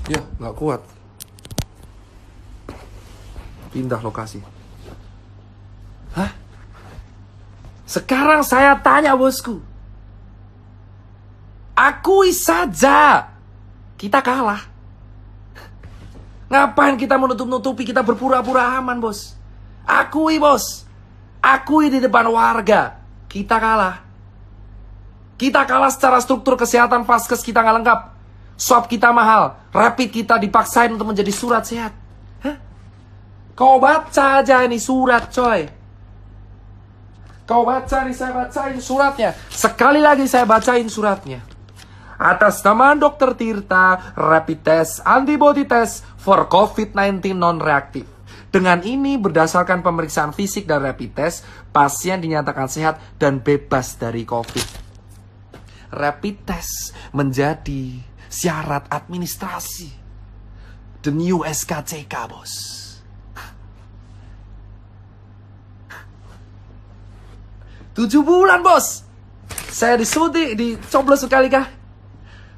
Ya, nggak kuat. Pindah lokasi. Hah? Sekarang saya tanya, bosku. Akui saja, kita kalah. Ngapain kita menutup-nutupi, kita berpura-pura aman, bos. Akui, bos. Akui di depan warga, kita kalah. Kita kalah secara struktur kesehatan, vaskes kita nggak lengkap. Swab kita mahal, rapid kita dipaksain untuk menjadi surat sehat. Hah? Kau baca aja ini surat, coy. Kau baca nih, saya bacain suratnya. Sekali lagi saya bacain suratnya. Atas nama Dr. Tirta, rapid test, antibody test for COVID-19 non-reaktif. Dengan ini, berdasarkan pemeriksaan fisik dan rapid test, pasien dinyatakan sehat dan bebas dari COVID. Rapid test menjadi syarat administrasi. The new SKCK, bos. Tujuh bulan, bos. Saya disuntik, dicoblos sekali kah?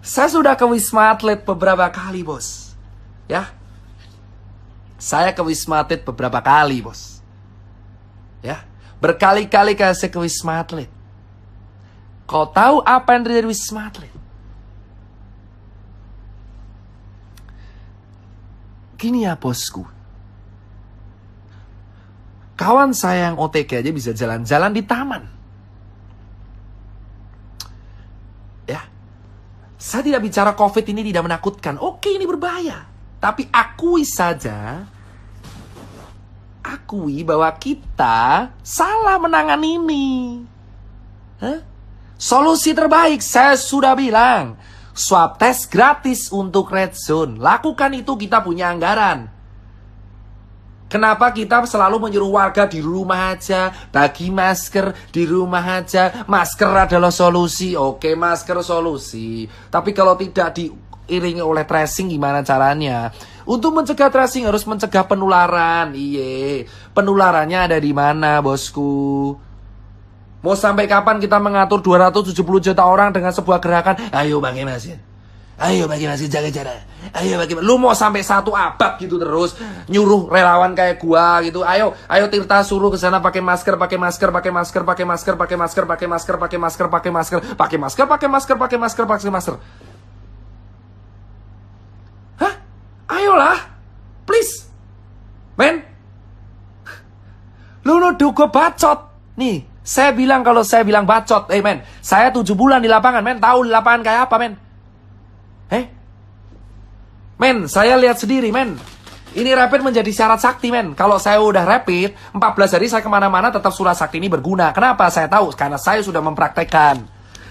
Saya sudah ke Wisma Atlet beberapa kali, bos. Ya. Saya ke Wisma Atlet beberapa kali, bos. Ya. Berkali-kali saya ke Wisma Atlet. Kau tahu apa yang terjadi di Wisma Atlet? Gini ya, bosku. Kawan saya yang OTG aja bisa jalan-jalan di taman. Ya. Saya tidak bicara COVID ini tidak menakutkan. Oke, ini berbahaya. Tapi akui saja, akui bahwa kita salah menangani ini. Hah? Solusi terbaik, saya sudah bilang, swab test gratis untuk red zone. Lakukan itu, kita punya anggaran. Kenapa kita selalu menyuruh warga di rumah aja, bagi masker di rumah aja, masker adalah solusi. Oke, masker solusi. Tapi kalau tidak diiringi oleh tracing gimana caranya? Untuk mencegah tracing harus mencegah penularan. Iye, penularannya ada di mana, bosku? Mau sampai kapan kita mengatur 270 juta orang dengan sebuah gerakan? Ayo pakai masker. Ayo pakai masker, jaga jarak. Ayo pakai masker. Lu mau sampai 1 abad gitu terus nyuruh relawan kayak gua gitu. Ayo Tirta suruh ke sana pakai masker, pakai masker, pakai masker, pakai masker, pakai masker, pakai masker, pakai masker, pakai masker, pakai masker, pakai masker, pakai masker, pakai masker. Hah? Ayolah. Please. Men. Lu nuduh gua bacot. Nih, saya bilang kalau saya bilang bacot, men, saya 7 bulan di lapangan, men, tahu di lapangan kayak apa, men? Men, saya lihat sendiri, men. Ini rapid menjadi syarat sakti, men. Kalau saya udah rapid, 14 hari saya kemana-mana tetap surat sakti ini berguna. Kenapa? Saya tahu, karena saya sudah mempraktekkan.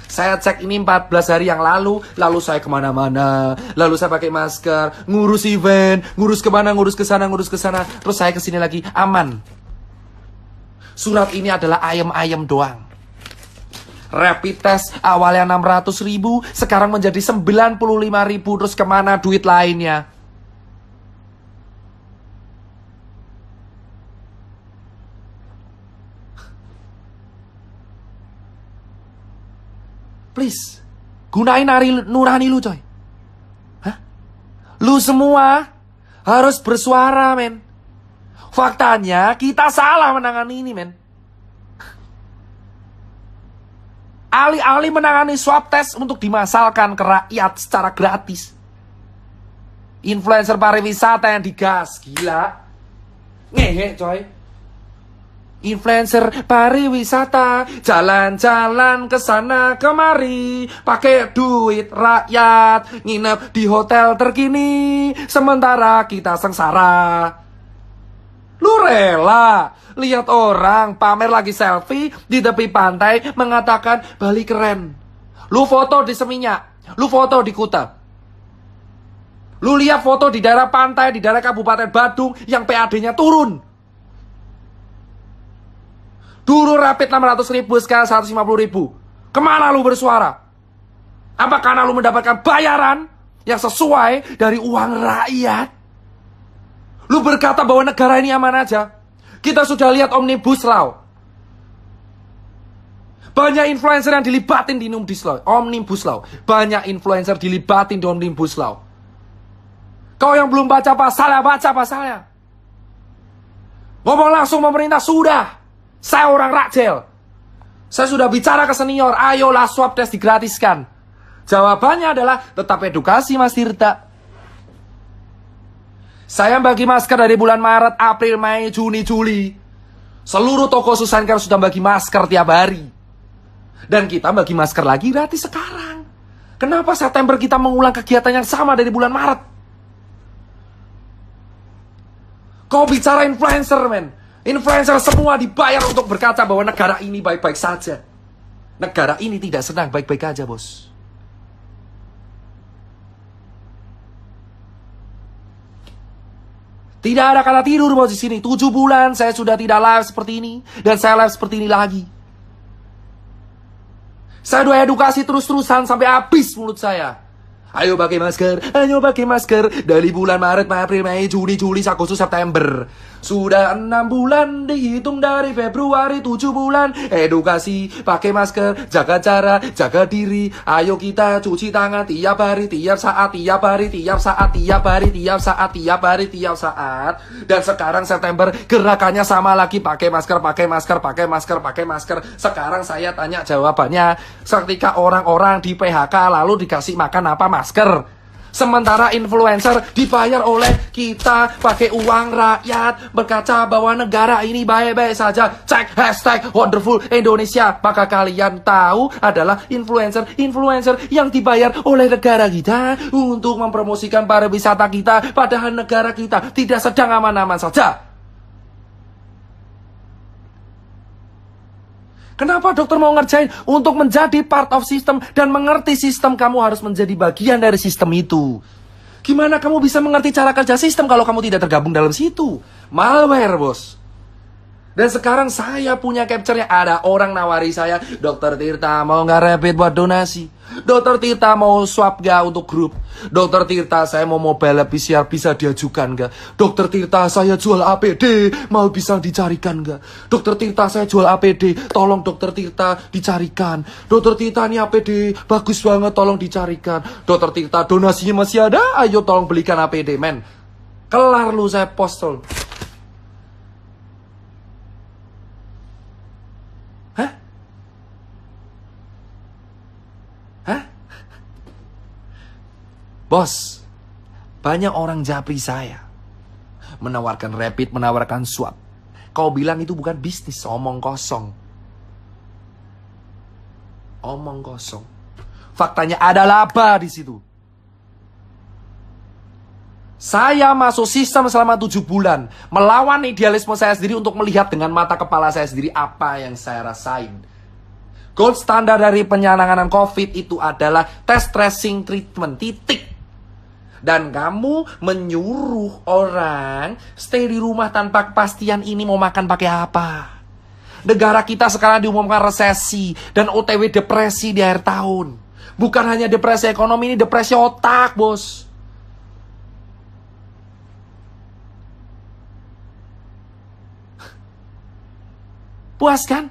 Saya cek ini 14 hari yang lalu saya kemana-mana, lalu saya pakai masker, ngurus event, ngurus kemana, ngurus ke sana, terus saya kesini lagi, aman. Surat ini adalah ayam-ayam doang. Rapid test awalnya 600.000, sekarang menjadi 95.000, terus kemana duit lainnya? Please, gunain nurani lu, coy. Hah? Lu semua harus bersuara, men. Faktanya, kita salah menangani ini, men. Alih-alih menangani swab test untuk dimasalkan ke rakyat secara gratis. Influencer pariwisata yang digas, gila. Ngehe, coy. Influencer pariwisata, jalan-jalan ke sana kemari, pakai duit rakyat, nginep di hotel terkini, sementara kita sengsara. Lu rela lihat orang pamer lagi selfie di tepi pantai mengatakan Bali keren. Lu foto di Seminyak, lu foto di Kuta. Lu lihat foto di daerah pantai, di daerah Kabupaten Badung yang PAD-nya turun. Dulu rapid 600.000, sekarang 150.000. Kemana lu bersuara? Apa karena lu mendapatkan bayaran yang sesuai dari uang rakyat? Lu berkata bahwa negara ini aman aja. Kita sudah lihat Omnibus Law. Banyak influencer yang dilibatin di Omnibus Law. Banyak influencer dilibatin di Omnibus Law. Kau yang belum baca pasalnya, baca pasalnya. Ngomong langsung pemerintah, sudah. Saya orang Rakjel. Saya sudah bicara ke senior, ayolah swab test digratiskan. Jawabannya adalah tetap edukasi, Mas Tirta. Saya bagi masker dari bulan Maret, April, Mei, Juni, Juli. Seluruh toko Susankar sudah bagi masker tiap hari. Dan kita bagi masker lagi gratis sekarang. Kenapa September kita mengulang kegiatan yang sama dari bulan Maret? Kau bicara influencer, men. Influencer semua dibayar untuk berkata bahwa negara ini baik-baik saja. Negara ini tidak senang baik-baik aja, bos. Tidak ada kata tidur, bos, di sini. 7 bulan saya sudah tidak live seperti ini. Dan saya live seperti ini lagi. Saya udah edukasi terus-terusan sampai habis mulut saya. Ayo pakai masker, ayo pakai masker. Dari bulan Maret, April, Mei, Juni, Juli, Agustus, September. Sudah 6 bulan dihitung dari Februari, 7 bulan. Edukasi, pakai masker, jaga jarak, jaga diri. Ayo kita cuci tangan tiap hari, tiap saat, tiap hari, tiap saat, tiap hari, tiap saat, tiap hari, tiap saat. Dan sekarang September gerakannya sama lagi, pakai masker, pakai masker, pakai masker, pakai masker. Sekarang saya tanya jawabannya. Ketika orang-orang di PHK lalu dikasih makan apa? Masker. Sementara influencer dibayar oleh kita pakai uang rakyat, berkaca bahwa negara ini baik-baik saja. Cek hashtag wonderful Indonesia. Maka kalian tahu adalah influencer yang dibayar oleh negara kita untuk mempromosikan pariwisata kita, padahal negara kita tidak sedang aman-aman saja. Kenapa dokter mau ngerjain? Untuk menjadi part of system dan mengerti sistem, kamu harus menjadi bagian dari sistem itu. Gimana kamu bisa mengerti cara kerja sistem kalau kamu tidak tergabung dalam situ? Malware, bos. Dan sekarang saya punya capture-nya. Ada orang nawari saya, Dokter Tirta mau nggak rapid buat donasi? Dokter Tirta mau swab nggak untuk grup? Dokter Tirta saya mau mobile PCR bisa diajukan nggak? Dokter Tirta saya jual APD, mau bisa dicarikan nggak? Dokter Tirta saya jual APD, tolong Dokter Tirta dicarikan. Dokter Tirta ini APD bagus banget, tolong dicarikan. Dokter Tirta donasinya masih ada, ayo tolong belikan APD, men. Kelar lu saya postol. Bos, banyak orang japri saya. Menawarkan rapid, menawarkan swab. Kau bilang itu bukan bisnis, omong kosong. Omong kosong. Faktanya ada laba di situ. Saya masuk sistem selama 7 bulan. Melawan idealisme saya sendiri untuk melihat dengan mata kepala saya sendiri apa yang saya rasain. Gold standar dari penanganan COVID itu adalah test, tracing, treatment, titik. Dan kamu menyuruh orang stay di rumah tanpa kepastian ini mau makan pakai apa. Negara kita sekarang diumumkan resesi dan OTW depresi di akhir tahun. Bukan hanya depresi ekonomi, ini depresi otak, bos. Puas kan?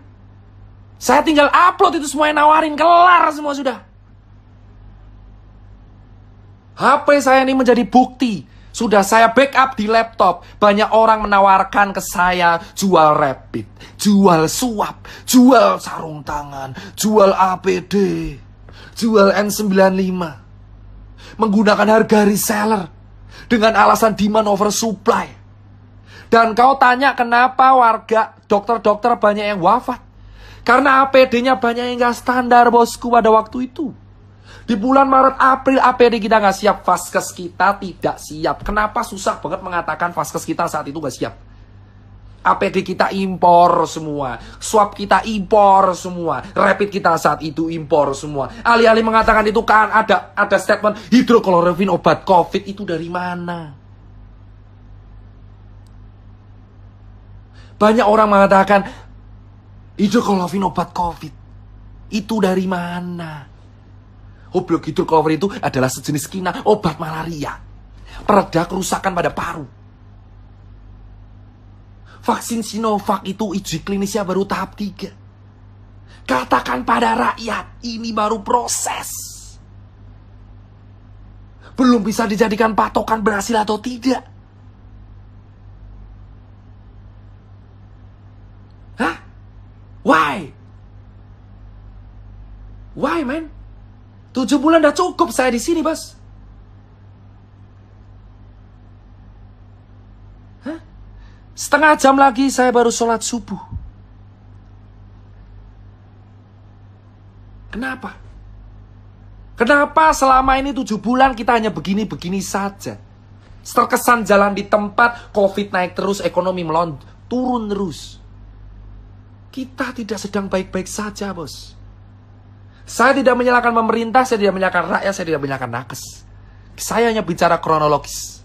Saya tinggal upload itu semua yang nawarin, kelar semua sudah. HP saya ini menjadi bukti. Sudah saya backup di laptop. Banyak orang menawarkan ke saya jual rapid, jual swab, jual sarung tangan, jual APD, jual N95. Menggunakan harga reseller dengan alasan demand over supply. Dan kau tanya kenapa warga dokter-dokter banyak yang wafat? Karena APD-nya banyak yang gak standar, bosku, pada waktu itu. Di bulan Maret, April, APD kita nggak siap. Vaskes kita tidak siap. Kenapa susah banget mengatakan vaskes kita saat itu nggak siap? APD kita impor semua. Swab kita impor semua. Rapid kita saat itu impor semua. Alih-alih mengatakan itu kan ada statement hidrokloroquine obat COVID. Itu dari mana? Banyak orang mengatakan hidrokloroquine obat COVID. Itu dari mana? Obat hidrokloroquine itu adalah sejenis kina obat malaria, pereda kerusakan pada paru. Vaksin Sinovac itu uji klinisnya baru tahap 3. Katakan pada rakyat, ini baru proses. Belum bisa dijadikan patokan berhasil atau tidak. Hah? Why? Why, man? 7 bulan udah cukup saya di sini, bos. Hah? Setengah jam lagi saya baru sholat subuh. Kenapa? Kenapa selama ini 7 bulan kita hanya begini-begini saja? Terkesan jalan di tempat, COVID naik terus, ekonomi turun terus. Kita tidak sedang baik-baik saja, bos. Saya tidak menyalahkan pemerintah, saya tidak menyalahkan rakyat, saya tidak menyalahkan nakes. Saya hanya bicara kronologis.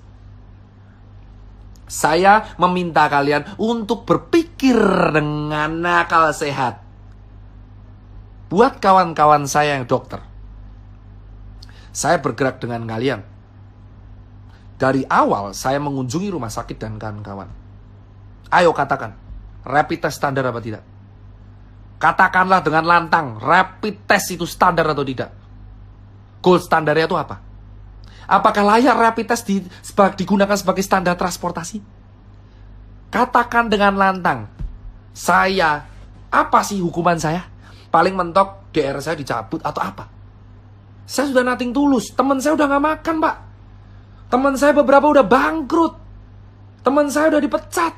Saya meminta kalian untuk berpikir dengan akal sehat. Buat kawan-kawan saya yang dokter, saya bergerak dengan kalian. Dari awal saya mengunjungi rumah sakit dan kawan-kawan. Ayo katakan, rapid test standar apa tidak? Katakanlah dengan lantang, rapid test itu standar atau tidak? Gold standarnya itu apa? Apakah layak rapid test digunakan sebagai standar transportasi? Katakan dengan lantang, apa sih hukuman saya? Paling mentok DR saya dicabut atau apa? Saya sudah nothing tulus. Teman saya udah gak makan, Pak. Teman saya beberapa udah bangkrut. Teman saya udah dipecat.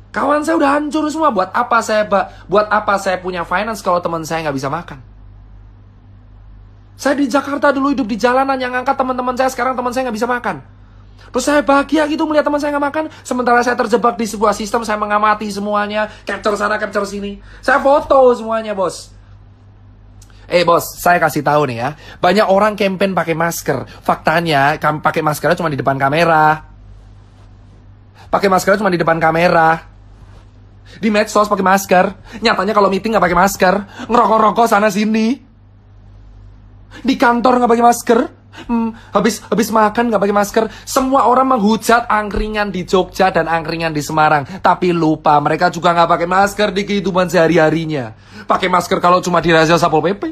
Kawan saya udah hancur semua. Buat apa saya punya finance kalau teman saya nggak bisa makan? Saya di Jakarta dulu hidup di jalanan, yang ngangkat teman-teman saya, sekarang teman saya nggak bisa makan. Terus saya bahagia gitu melihat teman saya nggak makan, sementara saya terjebak di sebuah sistem, saya mengamati semuanya, capture sana, capture sini. Saya foto semuanya, bos. Bos, saya kasih tahu nih ya. Banyak orang campaign pakai masker. Faktanya, pakai maskernya cuma di depan kamera. Pakai maskernya cuma di depan kamera. Di medsos pakai masker. Nyatanya kalau meeting nggak pakai masker. Ngerokok-rokok sana sini. Di kantor nggak pakai masker. Habis makan nggak pakai masker. Semua orang menghujat angkringan di Jogja dan angkringan di Semarang. Tapi lupa mereka juga nggak pakai masker di kehidupan sehari-harinya. Pakai masker kalau cuma di razia Satpol PP.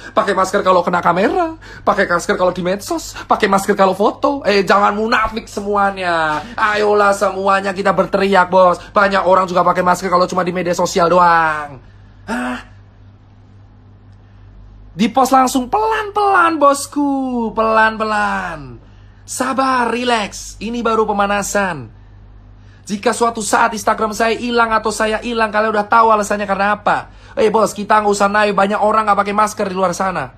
Pakai masker kalau kena kamera. Pakai masker kalau di medsos. Pakai masker kalau foto. Jangan munafik semuanya. Ayolah semuanya kita berteriak, bos. Banyak orang juga pakai masker kalau cuma di media sosial doang. Di post langsung pelan-pelan, bosku. Pelan-pelan. Sabar, relax. Ini baru pemanasan. Jika suatu saat Instagram saya hilang atau saya hilang, kalian udah tahu alasannya karena apa. Bos, kita nggak usah naik. Banyak orang nggak pakai masker di luar sana.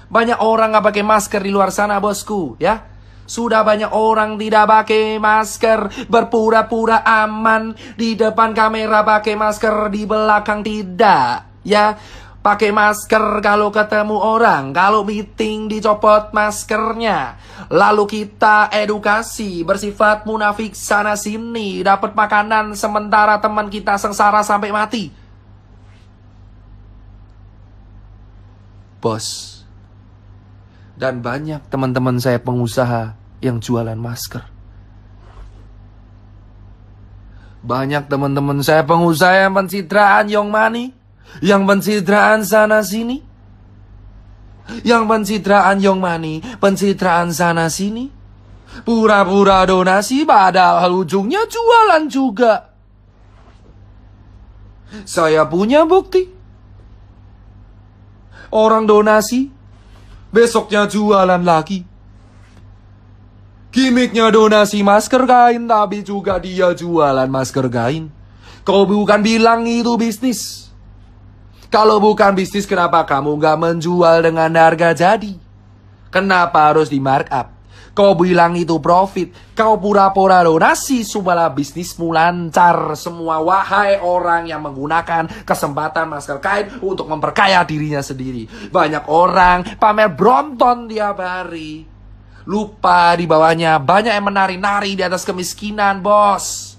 Banyak orang nggak pakai masker di luar sana, bosku. Ya, sudah banyak orang tidak pakai masker, berpura-pura aman di depan kamera pakai masker, di belakang tidak. Ya, pakai masker kalau ketemu orang, kalau meeting dicopot maskernya. Lalu kita edukasi bersifat munafik sana sini, dapat makanan sementara teman kita sengsara sampai mati. Bos. Dan banyak teman-teman saya pengusaha yang jualan masker. Banyak teman-teman saya pengusaha yang pencitraan Young Money, yang pencitraan sana sini, yang pencitraan Young Money, pencitraan sana sini, pura-pura donasi padahal ujungnya jualan juga. Saya punya bukti. Orang donasi, besoknya jualan lagi. Gimiknya donasi masker kain, tapi juga dia jualan masker kain. Kau bukan bilang itu bisnis? Kalau bukan bisnis, kenapa kamu gak menjual dengan harga jadi? Kenapa harus di markup? Kau bilang itu profit. Kau pura-pura donasi supaya bisnismu lancar semua. Wahai orang yang menggunakan kesempatan masker kain untuk memperkaya dirinya sendiri. Banyak orang pamer Brompton tiap hari. Lupa di bawahnya banyak yang menari-nari di atas kemiskinan, bos.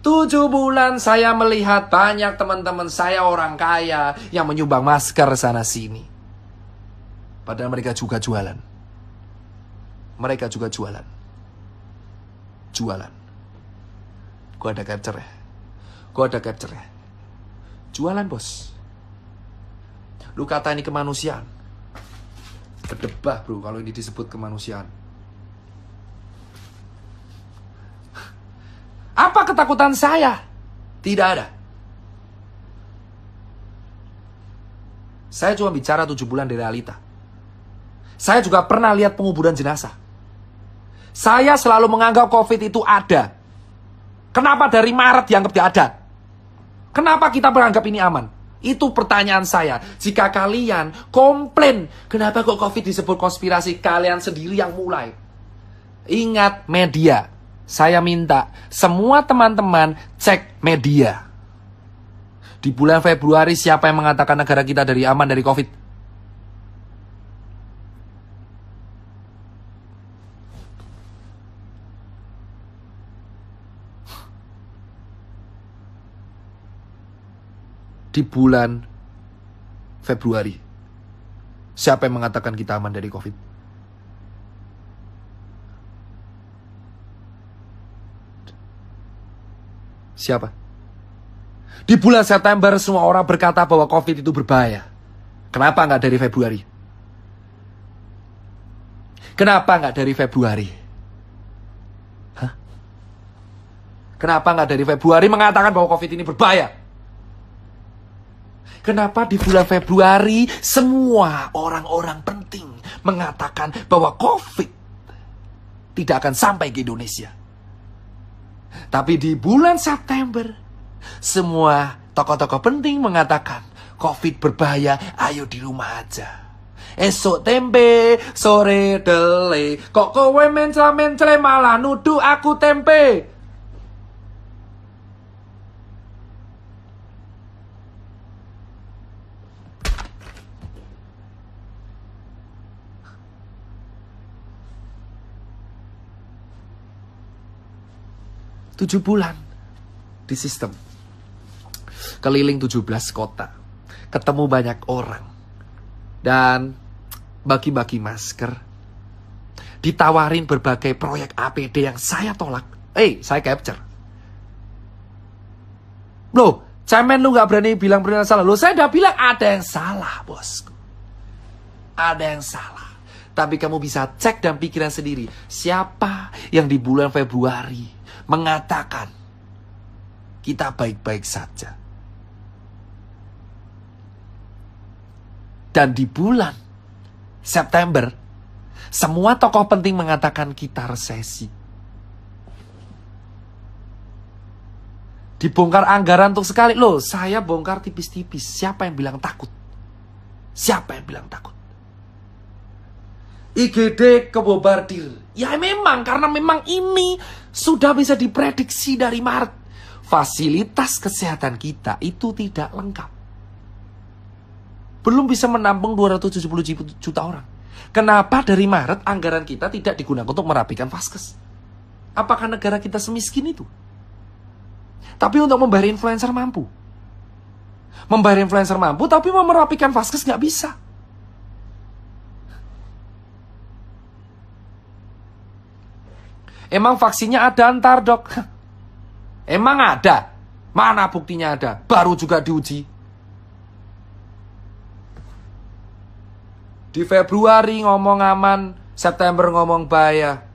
7 bulan saya melihat banyak teman-teman saya orang kaya yang menyumbang masker sana sini. Padahal mereka juga jualan. Mereka juga jualan. Jualan. Gua ada capture ya. Gua ada capture ya. Jualan, bos. Lu kata ini kemanusiaan. Berdebah, bro, kalau ini disebut kemanusiaan. Apa ketakutan saya? Tidak ada. Saya cuma bicara 7 bulan dari realita. Saya juga pernah lihat penguburan jenazah. Saya selalu menganggap COVID itu ada. Kenapa dari Maret dianggap tidak ada? Kenapa kita beranggap ini aman? Itu pertanyaan saya. Jika kalian komplain, kenapa kok COVID disebut konspirasi? Kalian sendiri yang mulai. Ingat media. Saya minta semua teman-teman cek media. Di bulan Februari siapa yang mengatakan negara kita aman dari COVID? Di bulan Februari siapa yang mengatakan kita aman dari COVID? Siapa? Di bulan September semua orang berkata bahwa COVID itu berbahaya. Kenapa nggak dari Februari? Kenapa nggak dari Februari? Hah? Kenapa nggak dari Februari mengatakan bahwa COVID ini berbahaya? Kenapa di bulan Februari semua orang-orang penting mengatakan bahwa COVID tidak akan sampai ke Indonesia? Tapi di bulan September, semua tokoh-tokoh penting mengatakan COVID berbahaya, ayo di rumah aja. Esok tempe, sore dele, kok kowe mencela-mencela malah nuduh aku tempe. Tujuh bulan di sistem. Keliling 17 kota. Ketemu banyak orang. Dan bagi-bagi masker. Ditawarin berbagai proyek APD yang saya tolak. Saya capture. Loh, cemen lu gak berani bilang benar salah. Loh, saya udah bilang ada yang salah, bosku. Ada yang salah. Tapi kamu bisa cek dan pikiran sendiri. Siapa yang di bulan Februari mengatakan kita baik-baik saja. Dan di bulan September, semua tokoh penting mengatakan kita resesi. Dibongkar anggaran untuk sekali. Loh, saya bongkar tipis-tipis. Siapa yang bilang takut? Siapa yang bilang takut? IGD kebobardir. Ya memang, karena memang ini sudah bisa diprediksi dari Maret. Fasilitas kesehatan kita itu tidak lengkap. Belum bisa menampung 270 juta orang. Kenapa dari Maret anggaran kita tidak digunakan untuk merapikan vaskes? Apakah negara kita semiskin itu? Tapi untuk membayar influencer mampu. Membayar influencer mampu, tapi mau merapikan vaskes nggak bisa. Emang vaksinnya ada antar dok? Emang ada? Mana buktinya ada? Baru juga diuji. Di Februari ngomong aman, September ngomong bahaya.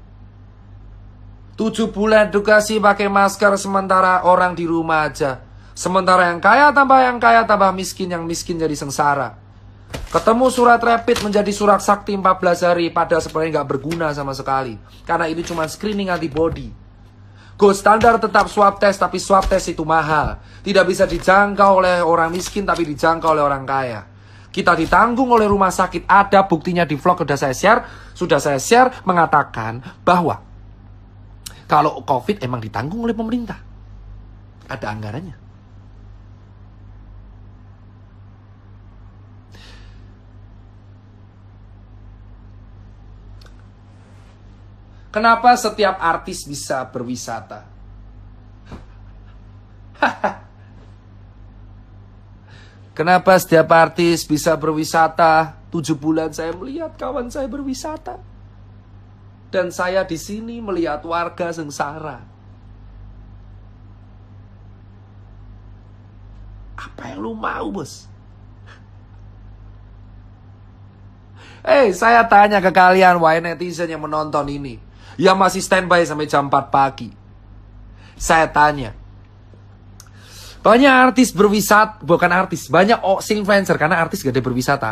7 bulan edukasi pakai masker, sementara orang di rumah aja. Sementara yang kaya tambah miskin, yang miskin jadi sengsara. Ketemu surat rapid menjadi surat sakti 14 hari, padahal sebenarnya nggak berguna sama sekali. Karena ini cuma screening antibody. Gold standar tetap swab test, tapi swab test itu mahal. Tidak bisa dijangkau oleh orang miskin, tapi dijangkau oleh orang kaya. Kita ditanggung oleh rumah sakit. Ada buktinya di vlog sudah saya share mengatakan bahwa kalau COVID emang ditanggung oleh pemerintah. Ada anggarannya. Kenapa setiap artis bisa berwisata? Kenapa setiap artis bisa berwisata? 7 bulan saya melihat kawan saya berwisata. Dan saya di sini melihat warga sengsara. Apa yang lu mau, bos? Saya tanya ke kalian, wahai netizen yang menonton ini, yang masih standby sampai jam 4 pagi. Saya tanya, banyak artis berwisata, bukan artis, banyak influencer, karena artis gak ada berwisata.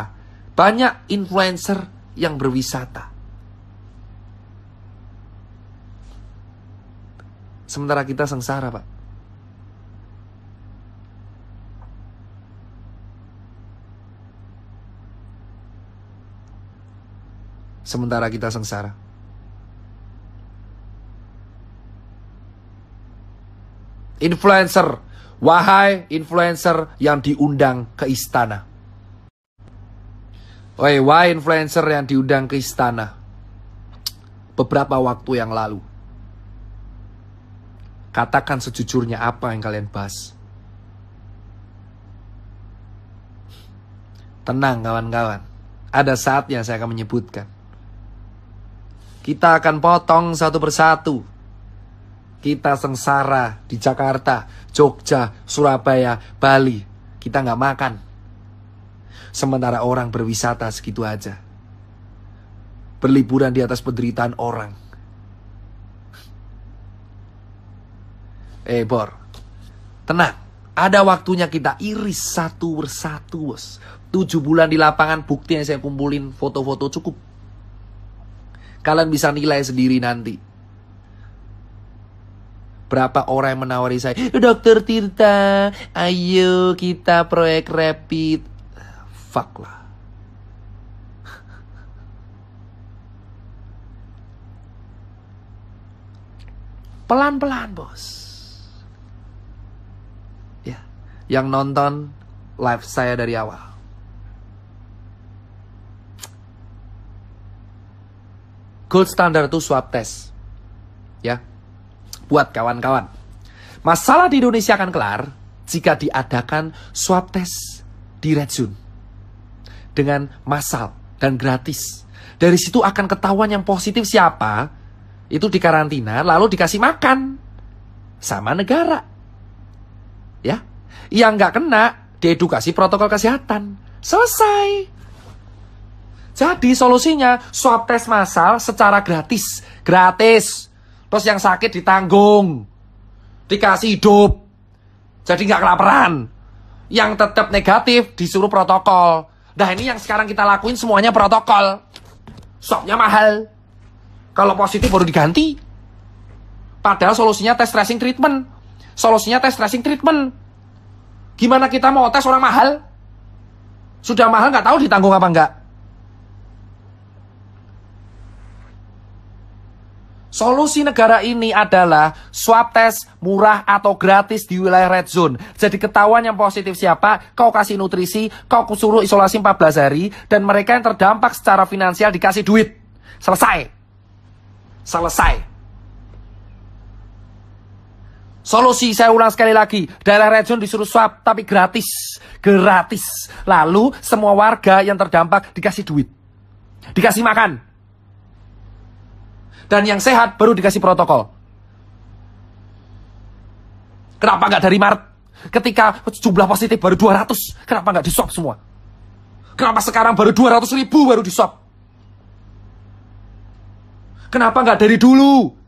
Banyak influencer yang berwisata. Sementara kita sengsara, Pak. Sementara kita sengsara. Influencer, wahai influencer yang diundang ke istana. Wahai influencer yang diundang ke istana. Beberapa waktu yang lalu. Katakan sejujurnya apa yang kalian bahas. Tenang kawan-kawan. Ada saatnya saya akan menyebutkan. Kita akan potong satu persatu. Kita sengsara di Jakarta, Jogja, Surabaya, Bali. Kita nggak makan. Sementara orang berwisata segitu aja. Berliburan di atas penderitaan orang. Bor, tenang. Ada waktunya kita iris satu persatu, bos. 7 bulan di lapangan, bukti yang saya kumpulin, foto-foto cukup. Kalian bisa nilai sendiri nanti. Berapa orang yang menawari saya, Dokter Tirta, ayo kita proyek rapid. Fuck lah. Pelan-pelan, bos. Ya, yang nonton live saya dari awal. Gold standard itu swab test. Ya. Buat kawan-kawan. Masalah di Indonesia akan kelar jika diadakan swab test di red zone. Dengan massal dan gratis. Dari situ akan ketahuan yang positif siapa. Itu dikarantina, lalu dikasih makan sama negara. Ya, yang nggak kena diedukasi protokol kesehatan. Selesai. Jadi solusinya swab tes massal secara gratis. Gratis. Terus yang sakit ditanggung. Dikasih hidup. Jadi nggak kelaparan. Yang tetap negatif disuruh protokol. Nah ini yang sekarang kita lakuin semuanya protokol. Swabnya mahal. Kalau positif baru diganti. Padahal solusinya tes tracing treatment. Solusinya tes tracing treatment. Gimana kita mau tes orang mahal? Sudah mahal nggak tahu ditanggung apa enggak. Solusi negara ini adalah swab test murah atau gratis di wilayah red zone. Jadi ketahuan yang positif siapa, kau kasih nutrisi, kau suruh isolasi 14 hari, dan mereka yang terdampak secara finansial dikasih duit. Selesai. Selesai. Solusi, saya ulang sekali lagi, daerah red zone disuruh swab, tapi gratis. Gratis. Lalu semua warga yang terdampak dikasih duit. Dikasih makan. Dan yang sehat baru dikasih protokol. Kenapa nggak dari Maret? Ketika jumlah positif baru 200, kenapa nggak di-swab semua? Kenapa sekarang baru 200.000 baru di-swab? Kenapa nggak dari dulu?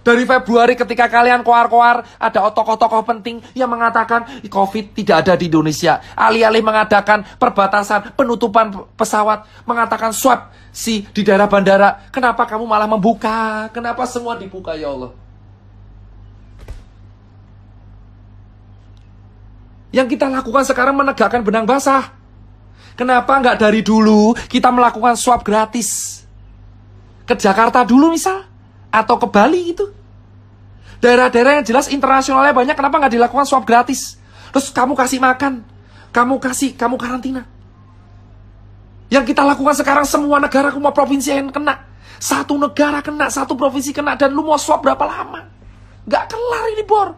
Dari Februari ketika kalian koar-koar, ada tokoh-tokoh penting yang mengatakan COVID tidak ada di Indonesia. Alih-alih mengadakan perbatasan, penutupan pesawat, mengatakan swab di daerah bandara. Kenapa kamu malah membuka? Kenapa semua dibuka, ya Allah? Yang kita lakukan sekarang menegakkan benang basah. Kenapa nggak dari dulu kita melakukan swab gratis? Ke Jakarta dulu misal? Atau ke Bali gitu. Daerah-daerah yang jelas internasionalnya banyak, kenapa nggak dilakukan swab gratis? Terus kamu kasih makan, kamu karantina. Yang kita lakukan sekarang semua negara, semua provinsi yang kena. Satu negara kena, satu provinsi kena, dan lu mau swab berapa lama? Nggak kelar ini, Bor.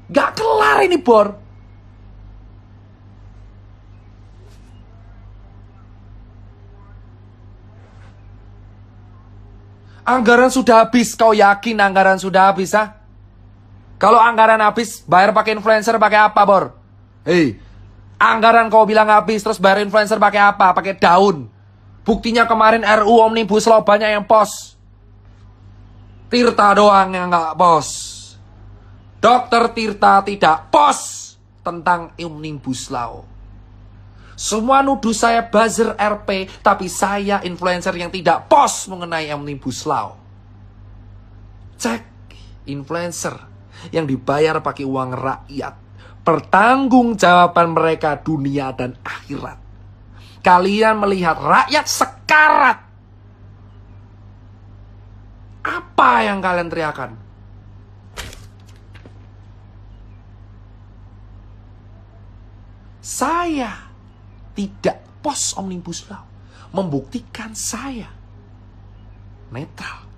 Nggak kelar ini, Bor. Anggaran sudah habis, kau yakin anggaran sudah habis, ha? Kalau anggaran habis, bayar pakai influencer pakai apa, Bor? Hei, anggaran kau bilang habis, terus bayar influencer pakai apa? Pakai daun. Buktinya kemarin RU Omnibus Law banyak yang pos. Tirta doang yang nggak pos. Dokter Tirta tidak pos tentang Omnibus Law. Semua nuduh saya buzzer RP, tapi saya influencer yang tidak post mengenai Omnibus Law. Cek, influencer yang dibayar pakai uang rakyat. Pertanggungjawaban mereka dunia dan akhirat. Kalian melihat rakyat sekarat. Apa yang kalian teriakan? Saya tidak pos Omnibus Law. Membuktikan saya netral.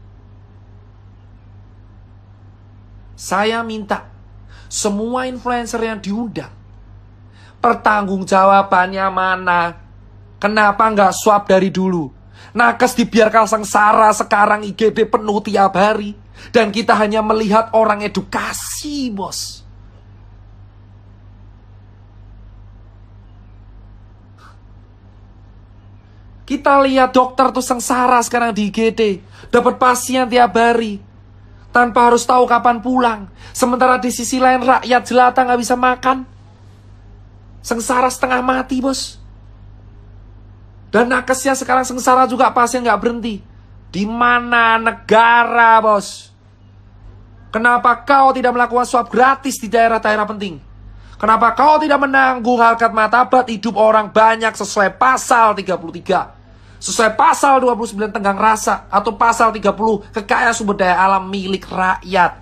Saya minta semua influencer yang diundang, pertanggungjawabannya mana? Kenapa nggak swab dari dulu? Nakes dibiarkan sengsara, sekarang IGD penuh tiap hari. Dan kita hanya melihat orang edukasi, bos. Kita lihat dokter tuh sengsara sekarang di IGD. Dapat pasien tiap hari. Tanpa harus tahu kapan pulang. Sementara di sisi lain rakyat jelata nggak bisa makan. Sengsara setengah mati, bos. Dan nakesnya sekarang sengsara juga, pasien nggak berhenti. Di mana negara, bos? Kenapa kau tidak melakukan swab gratis di daerah-daerah penting? Kenapa kau tidak menanggung harkat martabat hidup orang banyak sesuai pasal 33? Sesuai pasal 29 tenggang rasa atau pasal 30 kekayaan sumber daya alam milik rakyat.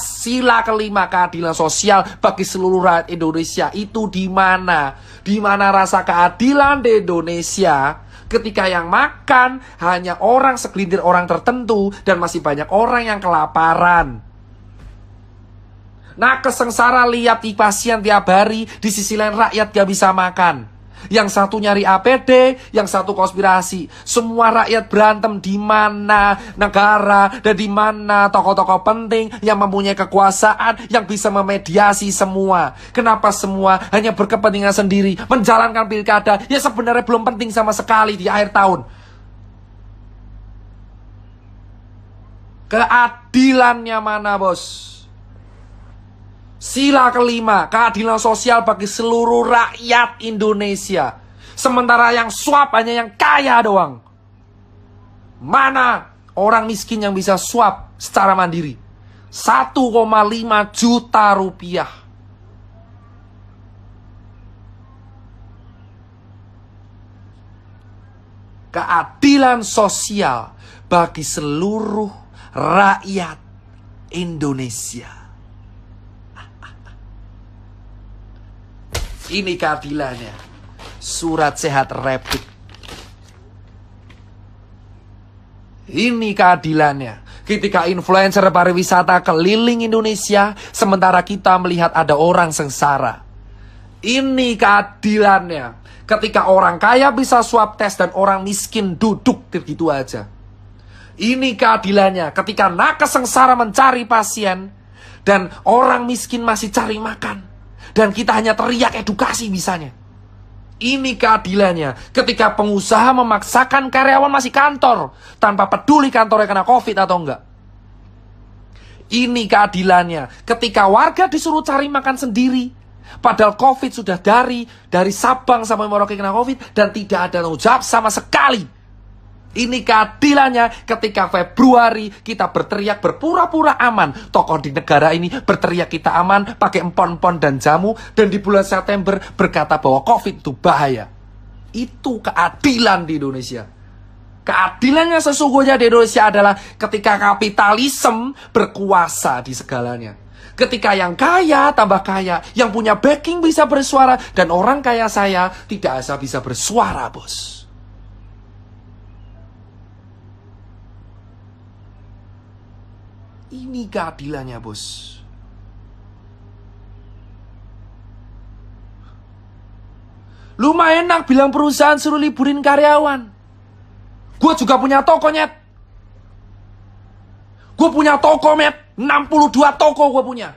Sila kelima keadilan sosial bagi seluruh rakyat Indonesia itu di mana? Di mana rasa keadilan di Indonesia ketika yang makan hanya orang segelintir orang tertentu dan masih banyak orang yang kelaparan. Nah, kesengsara lihat di pasien tiap hari, di sisi lain rakyat gak bisa makan. Yang satu nyari APD, yang satu konspirasi. Semua rakyat berantem di mana negara dan di mana tokoh-tokoh penting yang mempunyai kekuasaan yang bisa memediasi semua. Kenapa semua hanya berkepentingan sendiri, menjalankan pilkada yang sebenarnya belum penting sama sekali di akhir tahun. Keadilannya mana, bos? Sila kelima, keadilan sosial bagi seluruh rakyat Indonesia. Sementara yang swab hanya yang kaya doang. Mana orang miskin yang bisa swab secara mandiri? 1,5 juta rupiah. Keadilan sosial bagi seluruh rakyat Indonesia. Ini keadilannya. Surat sehat rapid. Ini keadilannya. Ketika influencer pariwisata keliling Indonesia, sementara kita melihat ada orang sengsara. Ini keadilannya. Ketika orang kaya bisa swab tes dan orang miskin duduk begitu aja. Ini keadilannya. Ketika nakes sengsara mencari pasien dan orang miskin masih cari makan. Dan kita hanya teriak edukasi bisanya. Ini keadilannya. Ketika pengusaha memaksakan karyawan masih kantor tanpa peduli kantornya kena COVID atau enggak. Ini keadilannya. Ketika warga disuruh cari makan sendiri. Padahal COVID sudah dari Sabang sampai Merauke kena COVID. Dan tidak ada tanggung jawab sama sekali. Ini keadilannya ketika Februari kita berteriak berpura-pura aman. Tokoh di negara ini berteriak kita aman pakai empon-empon dan jamu. Dan di bulan September berkata bahwa COVID itu bahaya. Itu keadilan di Indonesia. Keadilannya sesungguhnya di Indonesia adalah ketika kapitalisme berkuasa di segalanya. Ketika yang kaya tambah kaya, yang punya backing bisa bersuara. Dan orang kaya saya tidak bisa bersuara, bos. Ini keadilannya, bos. Lumayan enak bilang perusahaan suruh liburin karyawan. Gue juga punya toko, nyet. Gue punya toko, met. 62 toko gue punya.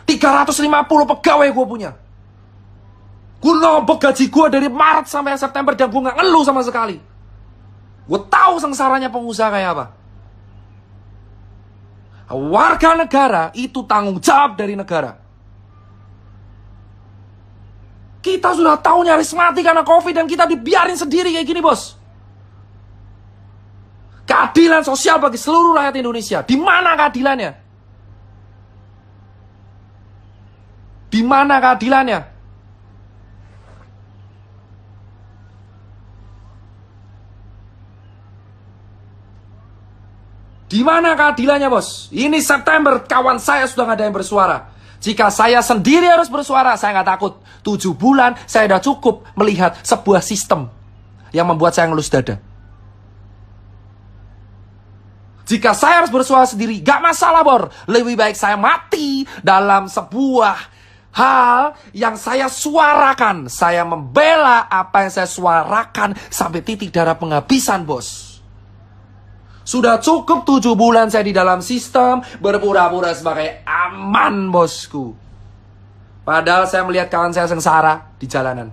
350 pegawai gue punya. Gue nombok gaji gue dari Maret sampai September dan gue gak ngeluh sama sekali. Gue tahu sengsaranya pengusaha kayak apa. Warga negara itu tanggung jawab dari negara. Kita sudah tahu nyaris mati karena COVID dan kita dibiarin sendiri kayak gini, bos. Keadilan sosial bagi seluruh rakyat Indonesia. Di mana keadilannya? Di mana keadilannya? Di mana keadilannya, bos? Ini September, kawan saya sudah gak ada yang bersuara. Jika saya sendiri harus bersuara, saya nggak takut. 7 bulan, saya sudah cukup melihat sebuah sistem yang membuat saya ngelus dada. Jika saya harus bersuara sendiri, gak masalah, bor. Lebih baik saya mati dalam sebuah hal yang saya suarakan. Saya membela apa yang saya suarakan sampai titik darah penghabisan, bos. Sudah cukup 7 bulan saya di dalam sistem, berpura-pura sebagai aman, bosku. Padahal saya melihat kawan saya sengsara di jalanan.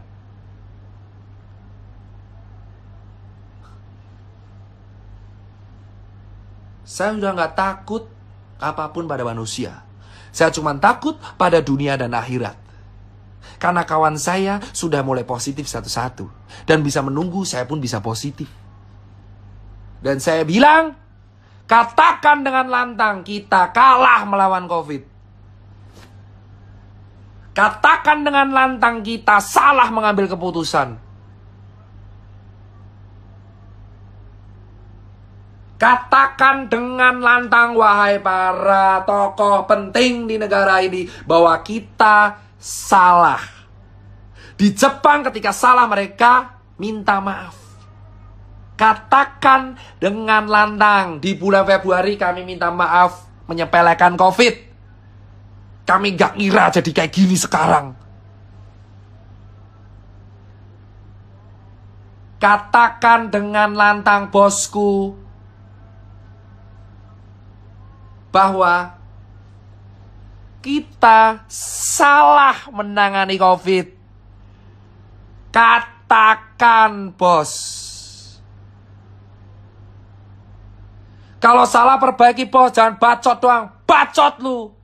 Saya sudah nggak takut apapun pada manusia. Saya cuma takut pada dunia dan akhirat. Karena kawan saya sudah mulai positif satu-satu. Dan bisa menunggu saya pun bisa positif. Dan saya bilang, katakan dengan lantang, kita kalah melawan COVID. Katakan dengan lantang, kita salah mengambil keputusan. Katakan dengan lantang, wahai para tokoh penting di negara ini, bahwa kita salah. Di Jepang ketika salah mereka minta maaf. Katakan dengan lantang, di bulan Februari kami minta maaf menyepelekan COVID. Kami gak ngira jadi kayak gini sekarang. Katakan dengan lantang, bosku, bahwa kita salah menangani COVID. Katakan, bos. Kalau salah perbaiki, bos. Jangan bacot doang. Bacot lu.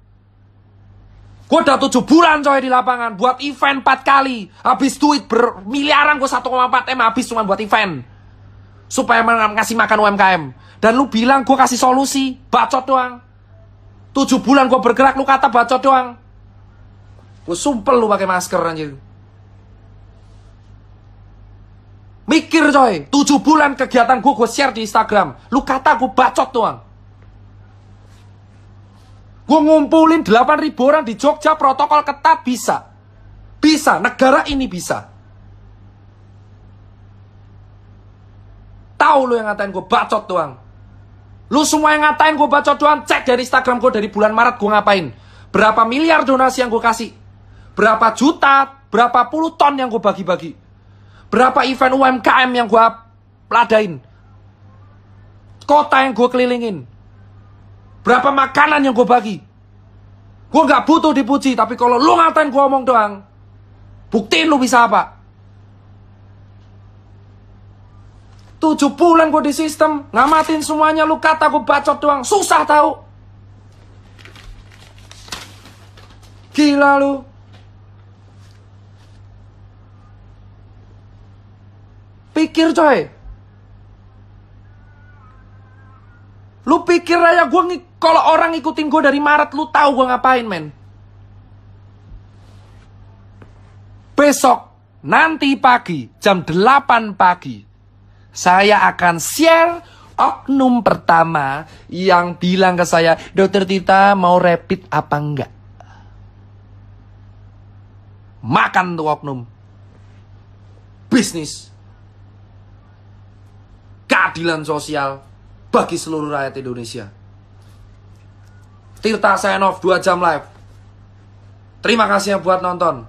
Gue udah 7 bulan coy di lapangan. Buat event 4 kali. Habis duit bermiliaran, gue 1,4 M habis cuma buat event. Supaya ngasih makan UMKM. Dan lu bilang gue kasih solusi. Bacot doang. 7 bulan gue bergerak, lu kata bacot doang. Gue sumpel lu pakai masker anjir. Mikir coy, 7 bulan kegiatan gue share di Instagram. Lu kata gue bacot doang. Gue ngumpulin 8.000 orang di Jogja, protokol ketat, bisa. Bisa, negara ini bisa. Tahu lu yang ngatain gue bacot doang. Lu semua yang ngatain gue bacot doang, cek dari Instagram gue dari bulan Maret gue ngapain. Berapa miliar donasi yang gue kasih. Berapa juta, berapa puluh ton yang gue bagi-bagi. Berapa event UMKM yang gue ladain. Kota yang gue kelilingin. Berapa makanan yang gue bagi. Gue gak butuh dipuji, tapi kalau lu ngatain gue omong doang, buktiin lu bisa apa. 7 bulan gue di sistem, ngamatin semuanya, lu kata gue bacot doang. Susah tahu. Gila lu. Pikir coy. Lu pikir aja kalau orang ngikutin gue dari Maret, lu tahu gue ngapain, men. Besok, nanti pagi, jam 8 pagi, saya akan share oknum pertama yang bilang ke saya, Dokter Tirta mau rapid apa enggak? Makan tuh oknum. Bisnis. Keadilan sosial bagi seluruh rakyat Indonesia. Tirta sign off 2 jam live. Terima kasih yang buat nonton.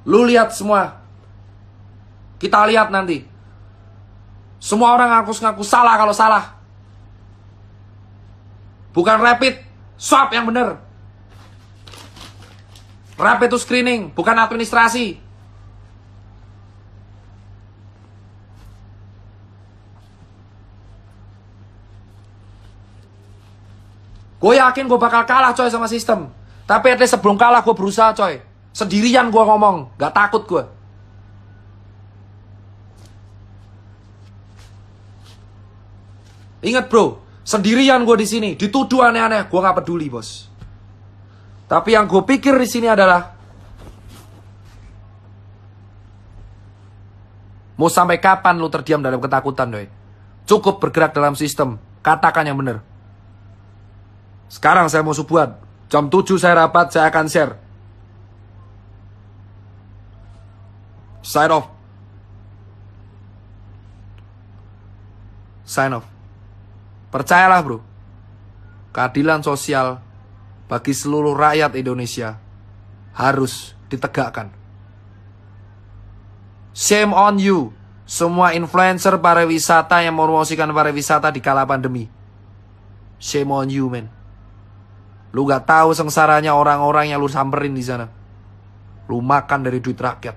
Lu lihat semua. Kita lihat nanti. Semua orang ngaku-ngaku salah kalau salah. Bukan rapid, swab yang bener. Rapid itu screening, bukan administrasi. Gue yakin gue bakal kalah coy sama sistem. Tapi at least sebelum kalah gue berusaha coy. Sendirian gue ngomong, gak takut gue. Ingat bro, sendirian gue di sini, dituduh aneh-aneh, gue gak peduli bos. Tapi yang gue pikir di sini adalah, mau sampai kapan lu terdiam dalam ketakutan, doi? Cukup bergerak dalam sistem, katakan yang benar. Sekarang saya mau subuhan, jam 7 saya rapat, saya akan share. Sign off. Sign off. Percayalah bro, keadilan sosial bagi seluruh rakyat Indonesia harus ditegakkan. Shame on you, Semua influencer pariwisata yang mempromosikan pariwisata di kala pandemi. Shame on you, man. Lu gak tahu sengsaranya orang-orang yang lu samperin di sana. Lu makan dari duit rakyat.